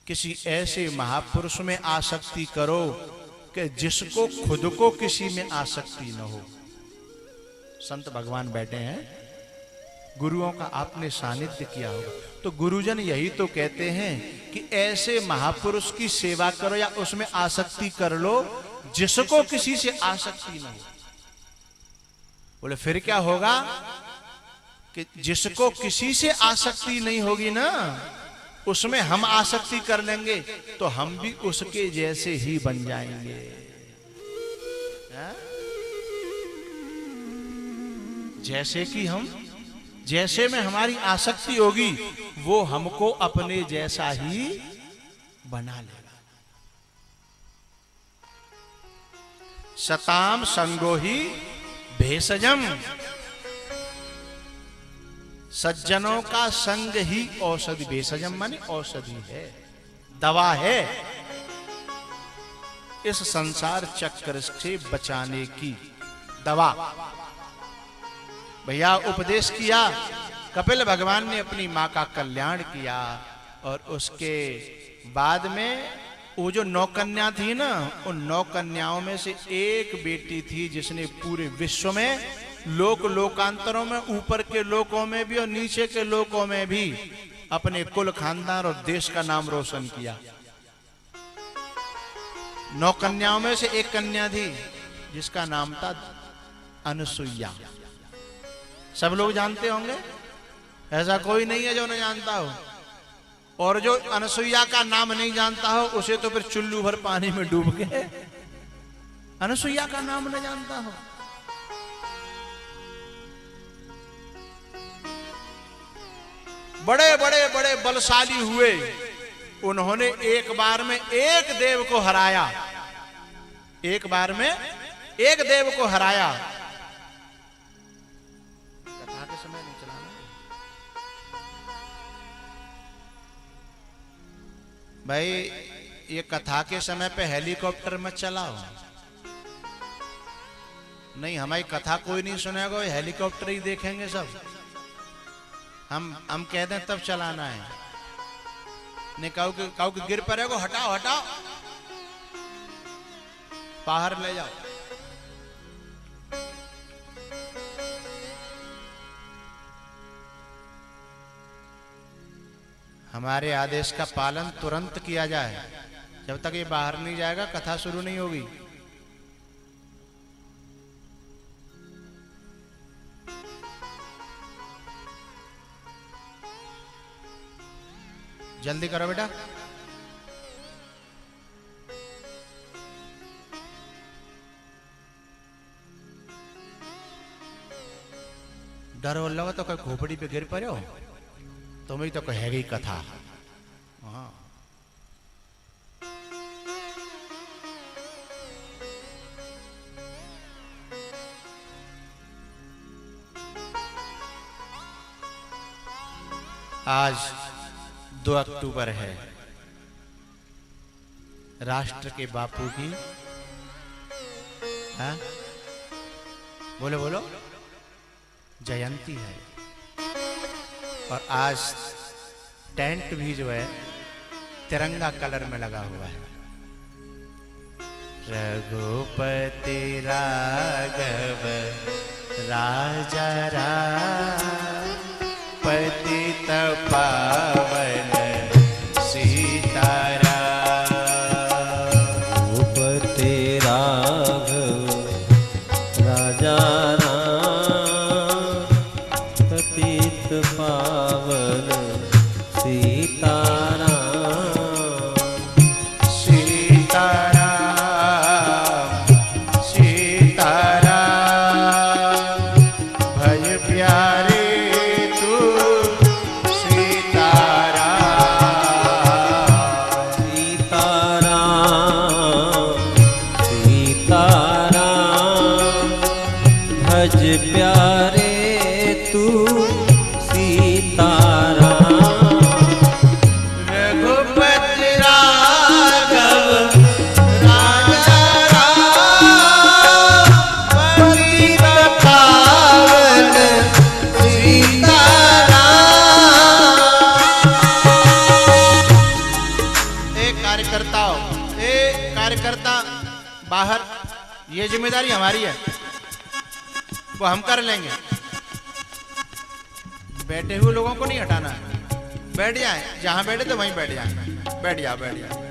किसी ऐसे महापुरुष में आसक्ति करो कि जिसको खुद को किसी में आसक्ति न हो। संत भगवान बैठे हैं, गुरुओं का आपने सानिध्य किया होगा, तो गुरुजन यही तो कहते हैं कि ऐसे महापुरुष की सेवा करो या उसमें आसक्ति कर लो जिसको किसी से आसक्ति न हो। बोले फिर क्या होगा कि जिसको किसी से आसक्ति नहीं होगी ना, उसमें हम आसक्ति कर लेंगे तो हम भी उसके जैसे ही बन जाएंगे। जैसे कि हम, जैसे में हमारी आसक्ति होगी वो हमको अपने जैसा ही बना लेगा। सताम संगो ही भेषजम, सज्जनों का संग ही औषधि। भेषजम माने औषधि है, दवा है इस संसार चक्र से बचाने की दवा। भैया उपदेश किया, कपिल भगवान ने अपनी मां का कल्याण किया और उसके बाद में वो जो 9 कन्या थी ना, उन 9 कन्याओं में से एक बेटी थी जिसने पूरे विश्व में लोकांतरों में, ऊपर के लोकों में भी और नीचे के लोकों में भी अपने कुल खानदान और देश का नाम रोशन किया। 9 कन्याओं में से एक कन्या थी जिसका नाम था अनुसुईया। सब लोग जानते होंगे, ऐसा कोई नहीं है जो न जानता हो। और जो अनुसुईया का नाम नहीं जानता हो उसे तो फिर चुल्लू भर पानी में डूब के अनुसुईया का नाम न जानता हो। बड़े बड़े बड़े बलशाली हुए, उन्होंने एक बार में एक देव को हराया, एक बार में एक देव को हराया। कथा के समय नहीं चलाना भाई, ये कथा के समय पे हेलीकॉप्टर मत चलाओ। नहीं, हमारी कथा कोई नहीं सुनेगा, हेलीकॉप्टर ही देखेंगे सब। हम कह दें तब चलाना है, नहीं काऊ के गिर पड़ेगा, हटाओ हटाओ, बाहर ले जाओ। हमारे आदेश का पालन तुरंत किया जाए, जब तक ये बाहर नहीं जाएगा कथा शुरू नहीं होगी। जल्दी करो बेटा। डर हो लगा तो कोई खोपड़ी पे गिर पड़े हो, तुम्हें तो कहेगी कथा। हाँ, आज 2 अक्टूबर है, राष्ट्र के बापू की, हाँ बोलो बोलो, जयंती है। और आज टेंट भी जो है तिरंगा कलर में लगा हुआ है। रघुपति राघव राजा राम, पतित पावन सीताराम। रघुपति राघव राजा राम, पतित पावन सीताराम। बाहर ये जिम्मेदारी हमारी है, वो हम कर लेंगे। बैठे हुए लोगों को नहीं हटाना है, बैठ जाए, जहां बैठे तो वहीं बैठ जाए। बैठ जाओ बैठ जाओ।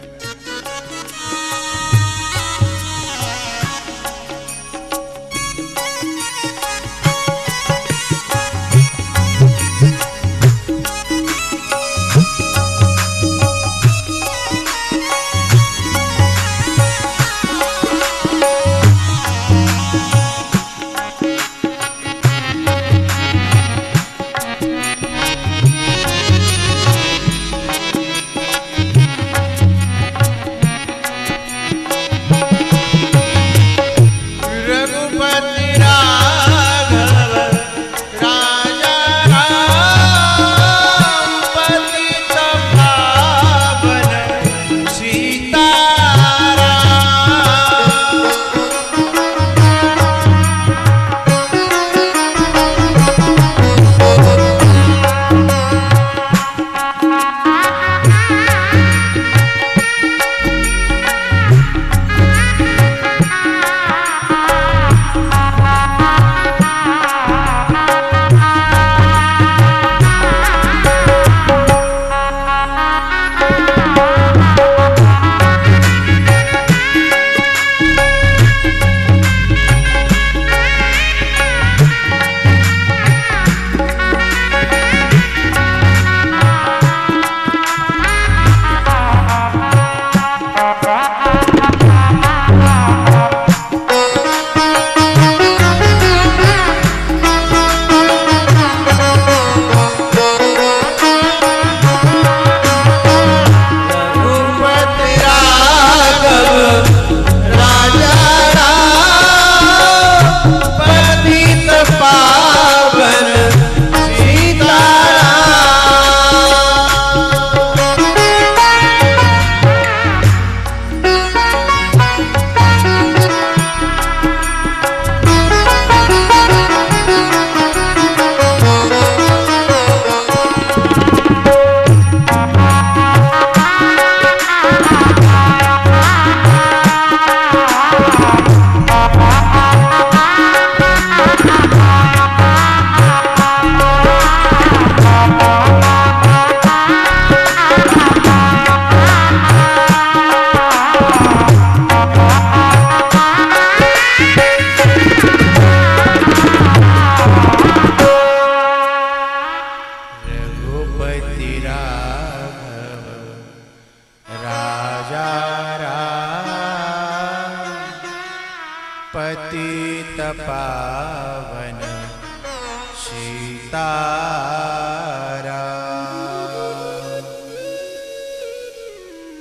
सीताराम।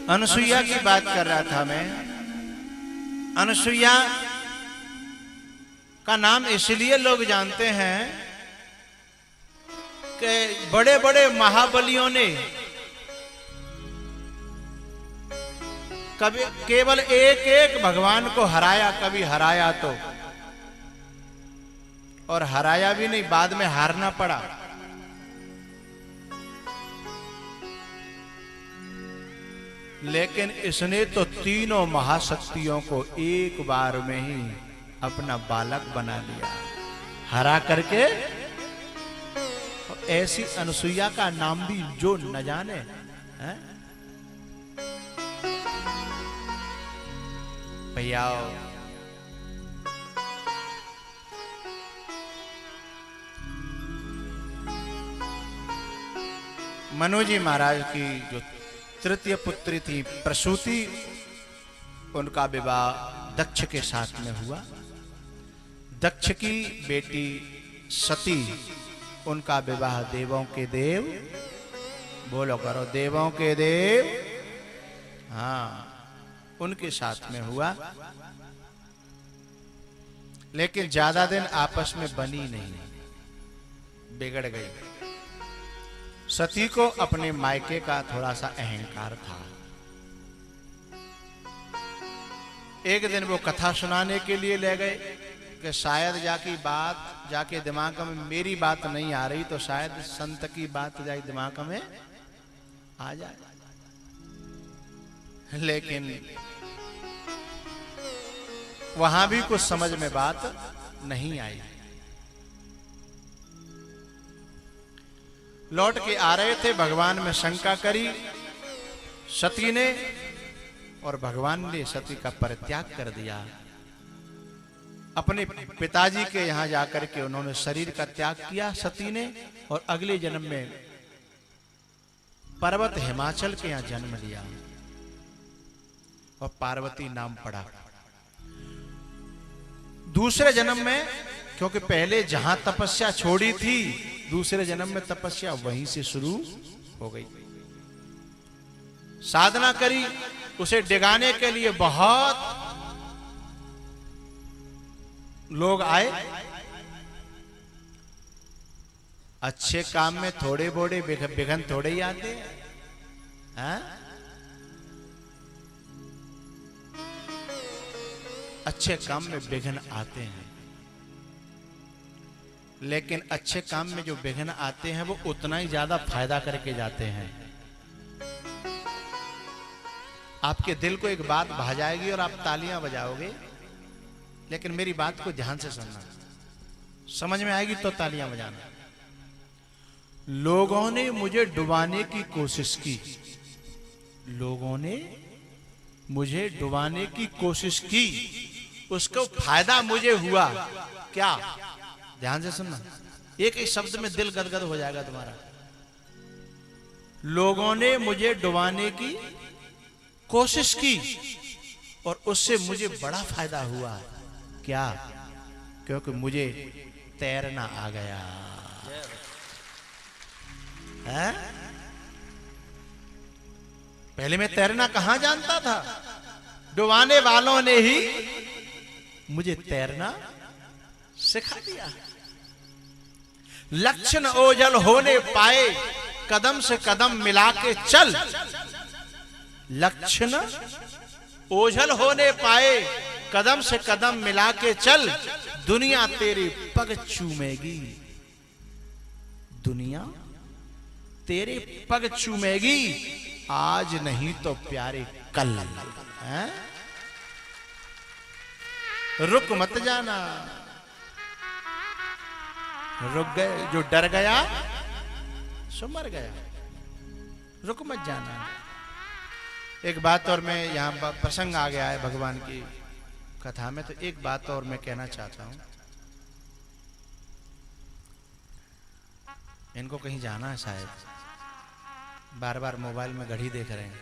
अनुसुईया की बात कर रहा था मैं। अनुसुईया का नाम इसलिए लोग जानते हैं कि बड़े बड़े महाबलियों ने कभी केवल एक एक भगवान को हराया, कभी हराया तो, और हराया भी नहीं, बाद में हारना पड़ा। लेकिन इसने तो तीनों महाशक्तियों को एक बार में ही अपना बालक बना लिया, हरा करके। ऐसी अनुसुईया का नाम भी जो न जाने है। भैया मनु जी महाराज की जो तृतीय पुत्री थी प्रसूति, उनका विवाह दक्ष के साथ में हुआ। दक्ष की बेटी सती, उनका विवाह देवों के देव, बोलो करो, देवों के देव, हाँ, उनके साथ में हुआ। लेकिन ज्यादा दिन आपस में बनी नहीं, बिगड़ गई। सती को अपने मायके का थोड़ा सा अहंकार था। एक दिन वो कथा सुनाने के लिए ले गए कि शायद जाके दिमाग में मेरी बात नहीं आ रही, तो शायद संत की बात जाए दिमाग में आ जाए। लेकिन वहां भी कुछ समझ में बात नहीं आई। लौट के आ रहे थे, भगवान में शंका करी सती ने, और भगवान ने सती का परित्याग कर दिया। अपने पिताजी के यहां जाकर के उन्होंने शरीर का त्याग किया सती ने, और अगले जन्म में पर्वत हिमाचल के यहां जन्म लिया और पार्वती नाम पड़ा। दूसरे जन्म में, क्योंकि पहले जहां तपस्या छोड़ी थी, दूसरे जन्म में तपस्या वहीं से शुरू हो गई। साधना करी, उसे डिगाने के लिए बहुत लोग आए। अच्छे काम में थोड़े बोड़े विघ्न थोड़े ही आते हैं। अच्छे काम में विघ्न आते हैं, लेकिन अच्छे काम में जो विघ्न आते हैं वो उतना ही ज्यादा फायदा करके जाते हैं। आपके दिल को एक बात भा जाएगी और आप तालियां बजाओगे, लेकिन मेरी बात को ध्यान से सुनना, समझ में आएगी तो तालियां बजाना। लोगों ने मुझे डुबाने की कोशिश की, लोगों ने मुझे डुबाने की कोशिश की, उसको फायदा मुझे हुआ। क्या? ध्यान से सुनना, एक एक शब्द में दिल गदगद हो जाएगा तुम्हारा। लोगों ने मुझे डुबाने की कोशिश की और उससे मुझे बड़ा फायदा हुआ। क्या? क्योंकि मुझे तैरना आ गया है? पहले मैं तैरना कहां जानता था? डुबाने वालों ने ही मुझे तैरना सिखा दिया। लक्षण ओझल होने पाए, कदम से कदम मिला के चल। लक्षण ओझल होने पाए, कदम से कदम मिला के चल। दुनिया तेरे पग चूमेगी, दुनिया तेरे पग चूमेगी, आज नहीं तो प्यारे कल। है? रुक मत जाना, रुक गए जो डर गया सो मर गया। रुक मत जाना। एक बात और, मैं यहां प्रसंग आ गया है भगवान की कथा में, तो एक बात और मैं कहना चाहता हूं। इनको कहीं जाना है शायद, बार बार मोबाइल में घड़ी देख रहे हैं,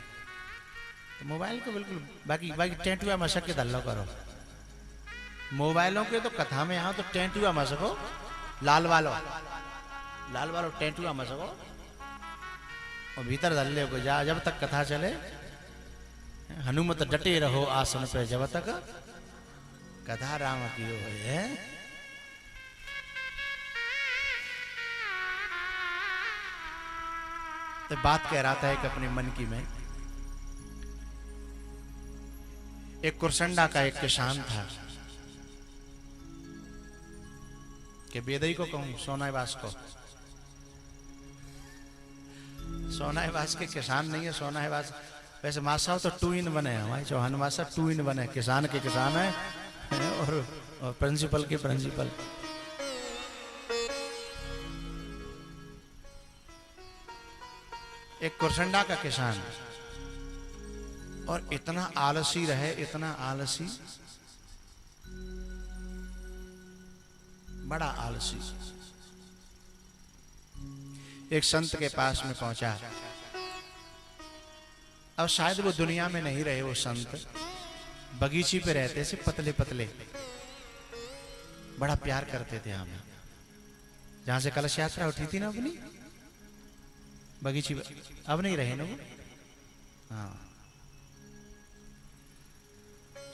तो मोबाइल को बिल्कुल बाकी टेंट हुआ मशक के दल्लो करो। मोबाइलों के तो कथा में आओ तो टेंट हुआ मशको लाल वालो। लाल वालो टेंटुआ मसको और भीतर धल्ले को जा जब तक कथा चले। हनुमत डटे रहो आसन पे जब तक कथा राम की हो है। तो बात कह रहा था एक अपने मन की में। एक कुरसंडा का एक किसान था कि बेदई को कहूं सोनाईवास को। सोनाईवास के किसान नहीं है सोनाईवास। वैसे मासा तो 2 इन बने हमारे चौहान मासा 2 इन बने। किसान के किसान है और प्रिंसिपल के प्रिंसिपल। एक कुरसंडा का किसान और इतना आलसी रहे, इतना आलसी, बड़ा आलसी। एक संत के पास में पहुंचा। अब शायद वो दुनिया में नहीं रहे। वो संत बगीची पे रहते थे, पतले पतले, बड़ा प्यार करते थे हमें। जहां से कलश यात्रा उठी थी ना अपनी बगीची, अब नहीं रहे ना वो। हाँ,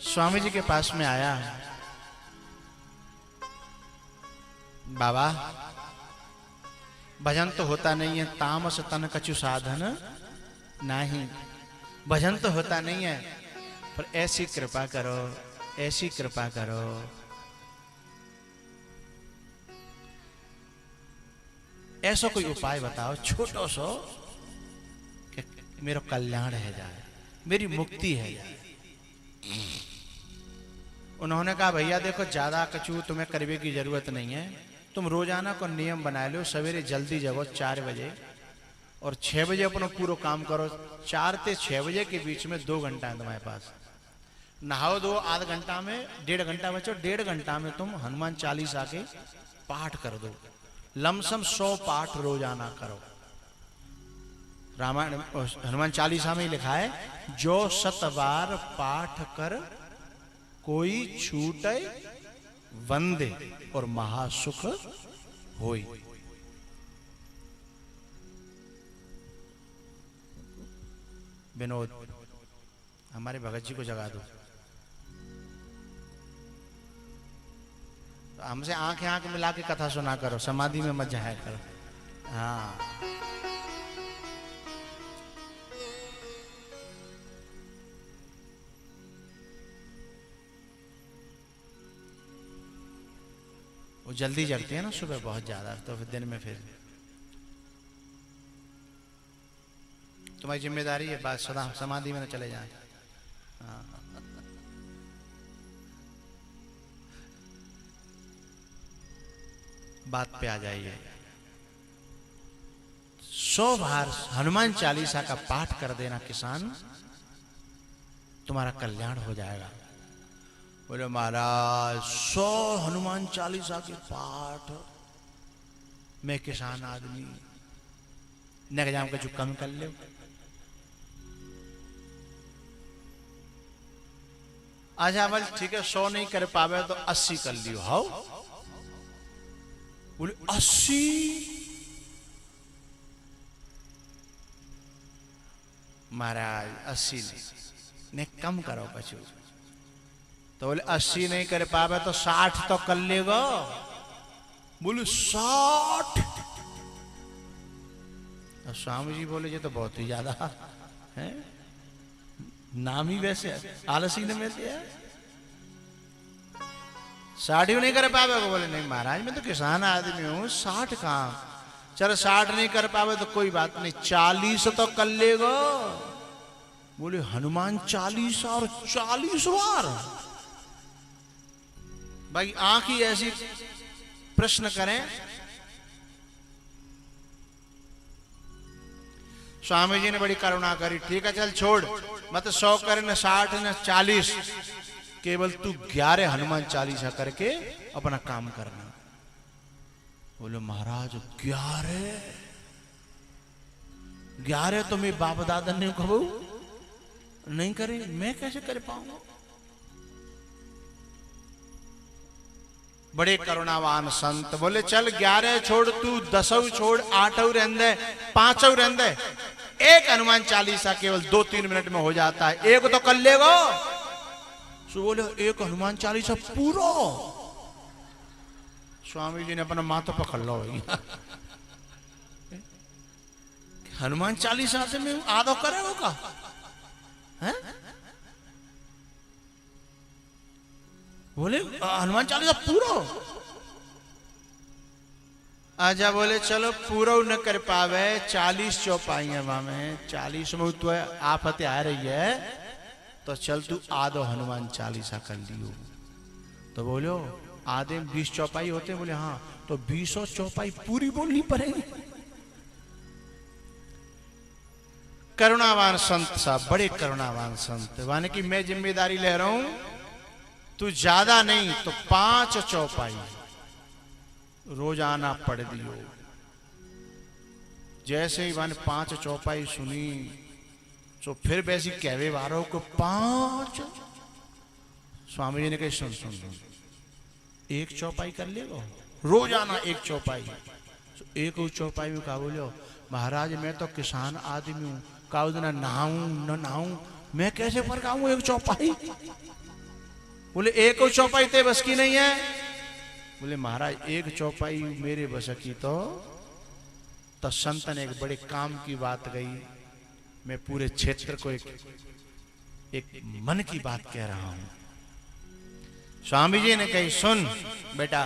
स्वामी जी के पास में आया। बाबा भजन तो होता नहीं है, तामस तन कछु साधन नहीं। भजन तो होता नहीं है, पर ऐसी कृपा करो, ऐसी कृपा करो। ऐसा कोई उपाय बताओ छोटो सो कि मेरा कल्याण है जाए, मेरी मुक्ति है जाए। उन्होंने कहा भैया देखो ज्यादा कछु तुम्हें करने की जरूरत नहीं है। तुम रोजाना को नियम बना लो, सवेरे जल्दी जगो 4 बजे और 6 बजे अपना पूरा काम करो। 4 से 6 बजे के बीच में 2 घंटा है तुम्हारे पास। नहाओ दो, आधा घंटा में 1.5 घंटा बचो। 1.5 घंटा में तुम हनुमान चालीसा के पाठ कर दो। लमसम 100 पाठ रोजाना करो। रामायण हनुमान चालीसा में ही लिखा है, जो 7 बार पाठ कर कोई छूटे वंदे और महासुख होई। विनोद हमारे भगत जी को जगा दो। तो हमसे आंख आंख मिला के कथा सुना करो, समाधि में मत जाया करो। हाँ, वो जल्दी जगती है ना सुबह बहुत ज्यादा, तो फिर दिन में फिर तुम्हारी जिम्मेदारी है बात सदा समाधि में न चले जाए। हाँ, बात पे आ जाइए। 100 बार हनुमान चालीसा का पाठ कर देना किसान, तुम्हारा कल्याण हो जाएगा। बोले महाराज 100 हनुमान चालीसा के पाठ, मैं किसान आदमी न जाम का जो कम कर ले। अच्छा बोल ठीक है, 100 नहीं कर पावे तो 80 कर लियो। हाउ बोले 80? महाराज 80 नहीं कम करो बच्चों। तो बोले 80 नहीं कर पावे तो 60 तो कर लेगा। बोले 60? अब स्वामी जी बोले ये तो बहुत ही ज्यादा है, नाम ही वैसे आलसी ने में दिया। 60 नहीं कर पावे? बोले नहीं महाराज मैं तो किसान आदमी हूं, 60 कहां। चलो 60 नहीं कर पावे तो कोई बात नहीं, 40 तो कर लेगा। बोले हनुमान चालीसा और 40 बार? भाई आंख ही ऐसी प्रश्न करें। स्वामी जी ने बड़ी करुणा करी। ठीक है चल छोड़, मत 100 करे न 60 न 40, केवल तू 11 हनुमान चालीसा करके अपना काम करना। बोले महाराज 11 तो मेरे बाप दादा ने कहो नहीं करे, मैं कैसे कर पाऊंगा? बड़े करुणावान संत बोले चल 11 छोड़ तू 10 छोड़ 8 रहने 5 रहने, एक हनुमान चालीसा केवल 2-3 मिनट में हो जाता है, एक तो कर लेगो। सो बोले एक हनुमान चालीसा पूरा। स्वामी जी ने अपना माथा पकड़ लो हनुमान चालीसा से मैं आधो करे होगा है? बोले हनुमान चालीसा पूरा। आजा बोले चलो पूरा न कर पावे 40 चौपाइयां में 40 में तो आफत आ रही है, तो चल तू आधो हनुमान चालीसा कर लियो। तो बोलो आधे 20 चौपाई होते हैं, बोले हाँ तो 20 चौपाई पूरी बोलनी पड़ेगी। करुणावान संत साहब, बड़े करुणावान संत, माने कि मैं जिम्मेदारी ले रहा हूं, तू ज्यादा नहीं तो 5 चौपाई रोजाना पढ़ दियो। जैसे ही मैंने 5 चौपाई सुनी तो फिर वैसी कहवे वारों को 5। स्वामी जी ने कही सुन सुन सुन, एक चौपाई कर लेगो रोजाना, एक चौपाई। तो एक चौपाई में कहा बोलो महाराज मैं तो किसान आदमी हूं, का ना नहाऊं न नहाऊं, मैं कैसे पढ़ाऊं एक चौपाई। बोले एक चौपाई ते बस की नहीं है। बोले महाराज एक चौपाई मेरे बस की तो संत ने एक बड़े काम की बात गई, मैं पूरे क्षेत्र को एक मन की बात कह रहा हूं। स्वामी जी ने कही सुन बेटा,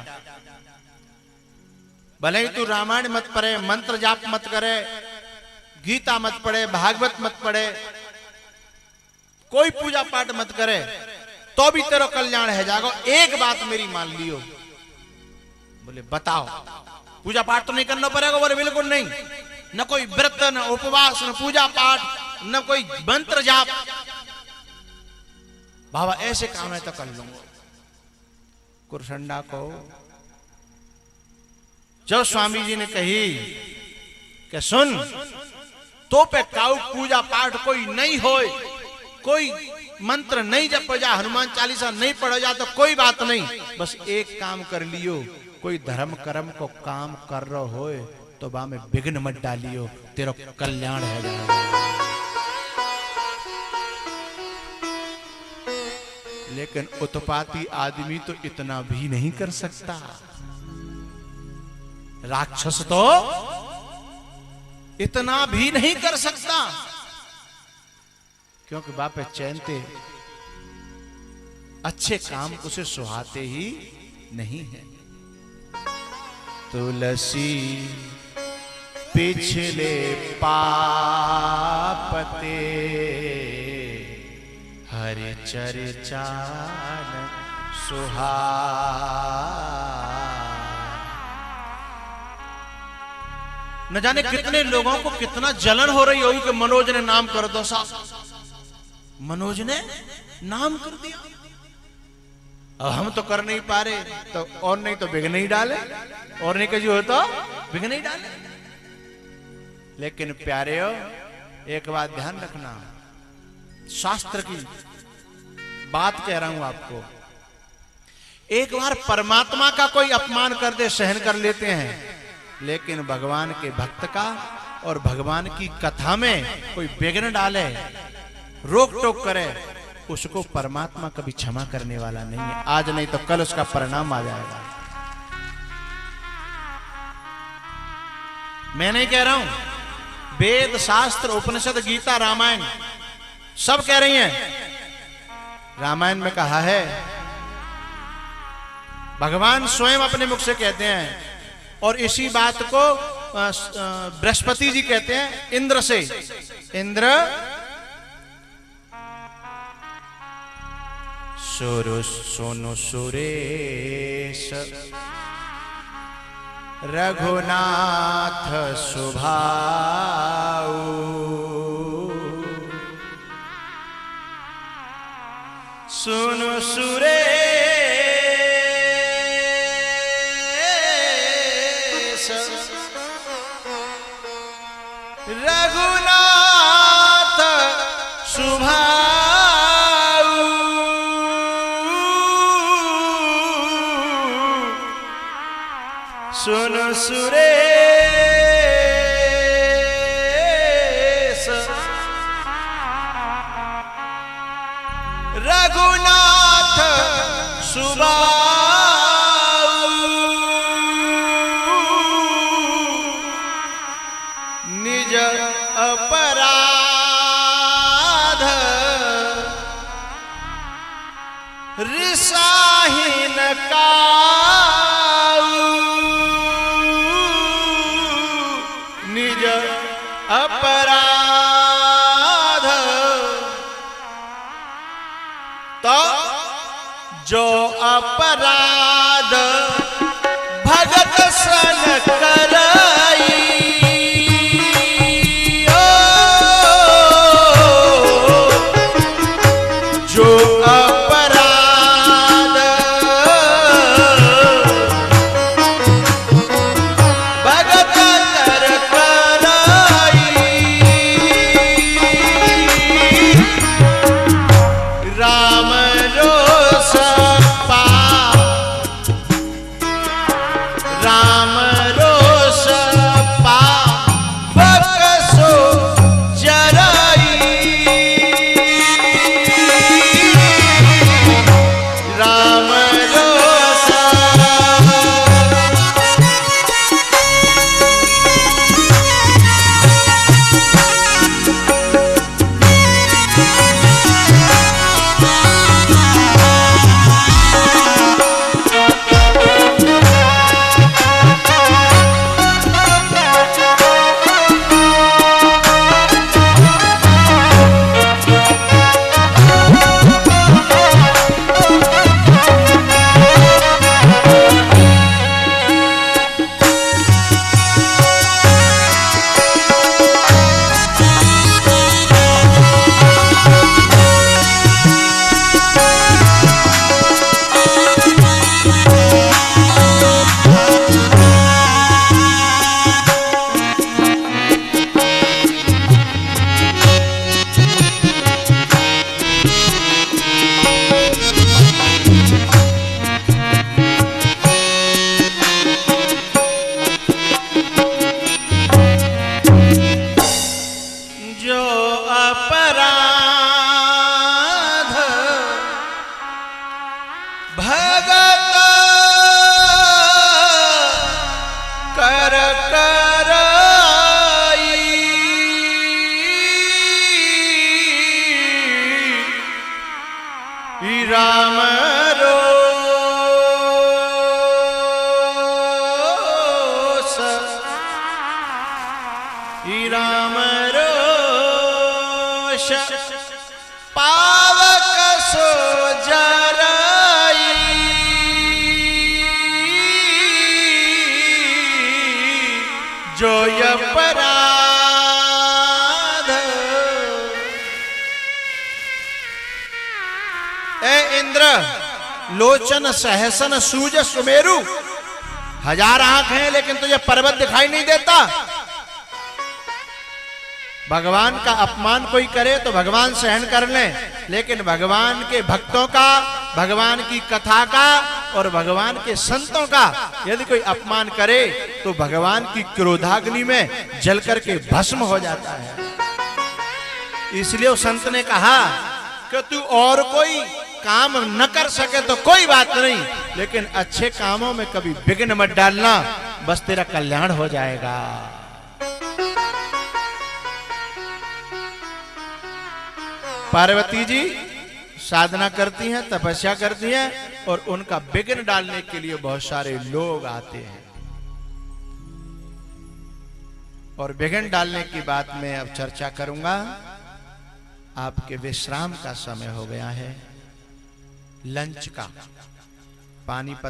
भले ही तू रामायण मत पढ़े, मंत्र जाप मत करे, गीता मत पढ़े, भागवत मत पढ़े, कोई पूजा पाठ मत करे, तो भी तेरा कल्याण है जागो। एक बात मेरी मान लियो। बोले बताओ। पूजा पाठ तो नहीं करना पड़ेगा। बोले बिल्कुल नहीं, न कोई व्रत न उपवास न पूजा पाठ न कोई मंत्र जाप। बाबा ऐसे काम है तो कर लूंगा। कुरसंडा को जब स्वामी जी ने कही कि सुन तो पे काउ पूजा पाठ कोई नहीं होए, कोई मंत्र नहीं जप जा, हनुमान चालीसा नहीं पढ़ा जा, तो कोई बात नहीं, बस एक काम कर लियो, कोई धर्म कर्म को काम कर रहो होए तो बा में विघ्न मत डालियो, तेरा कल्याण है जाएगा। लेकिन उत्पाती आदमी तो इतना भी नहीं कर सकता। राक्षस तो इतना भी नहीं कर सकता, क्योंकि बाप चैनते अच्छे काम उसे सुहाते ही नहीं है। तुलसी पिछले पापते हरि चर्चान सुहा। न जाने कितने लोगों को कितना जलन हो रही होगी कि मनोज ने नाम कर दो। साहब मनोज ने नाम कर दिया, अब हम तो कर नहीं पा रहे, तो और नहीं तो विघ्न ही डाले, और नहीं कहीं हो तो विघ्न ही डाले। लेकिन प्यारे हो एक बात ध्यान रखना, शास्त्र की बात कह रहा हूं आपको। एक बार परमात्मा का कोई अपमान कर दे सहन कर लेते हैं, लेकिन भगवान के भक्त का और भगवान की कथा में कोई विघ्न डाले, रोक टोक करे, उसको परमात्मा कभी क्षमा करने वाला नहीं है। आज नहीं तो कल उसका परिणाम आ जाएगा। मैं नहीं कह रहा हूं, वेद शास्त्र उपनिषद गीता रामायण सब कह रही हैं। रामायण में कहा है, भगवान स्वयं अपने मुख से कहते हैं, और इसी बात को बृहस्पति जी कहते हैं इंद्र से। इंद्र सुनो सुरेश रघुनाथ सुभाऊ, सुनो सुरेश रघुनाथ सुभाऊ, सुरेश रघुनाथ सुबाऊ निज अपराध रिसाहीन काऊ निज अपराध तो जो अपराध भगत सन करई जो अपराध भगत कर करई राम रोष पाप राम रोष पाप सो जरई राम रोष जो अपराध भगत कर करई राम रोष राम रोष पावक सो जरई जो अपराध ए इंद्र लोचन सहसन सूज सुमेरु 1000 आंख हैं लेकिन तुझे पर्वत दिखाई नहीं देता। भगवान का अपमान कोई करे तो भगवान सहन कर ले, लेकिन भगवान के भक्तों का, भगवान की कथा का और भगवान के संतों का यदि कोई अपमान करे तो भगवान की क्रोधाग्नि में जल करके भस्म हो जाता है। इसलिए उस संत ने कहा कि तू और कोई काम न कर सके तो कोई बात नहीं, लेकिन अच्छे कामों में कभी विघ्न मत डालना, बस तेरा कल्याण हो जाएगा। पार्वती जी साधना करती हैं, तपस्या करती हैं और उनका विघ्न डालने के लिए बहुत सारे लोग आते हैं। और विघ्न डालने की बात मैं अब चर्चा करूंगा। आपके विश्राम का समय हो गया है, लंच का। पानीपत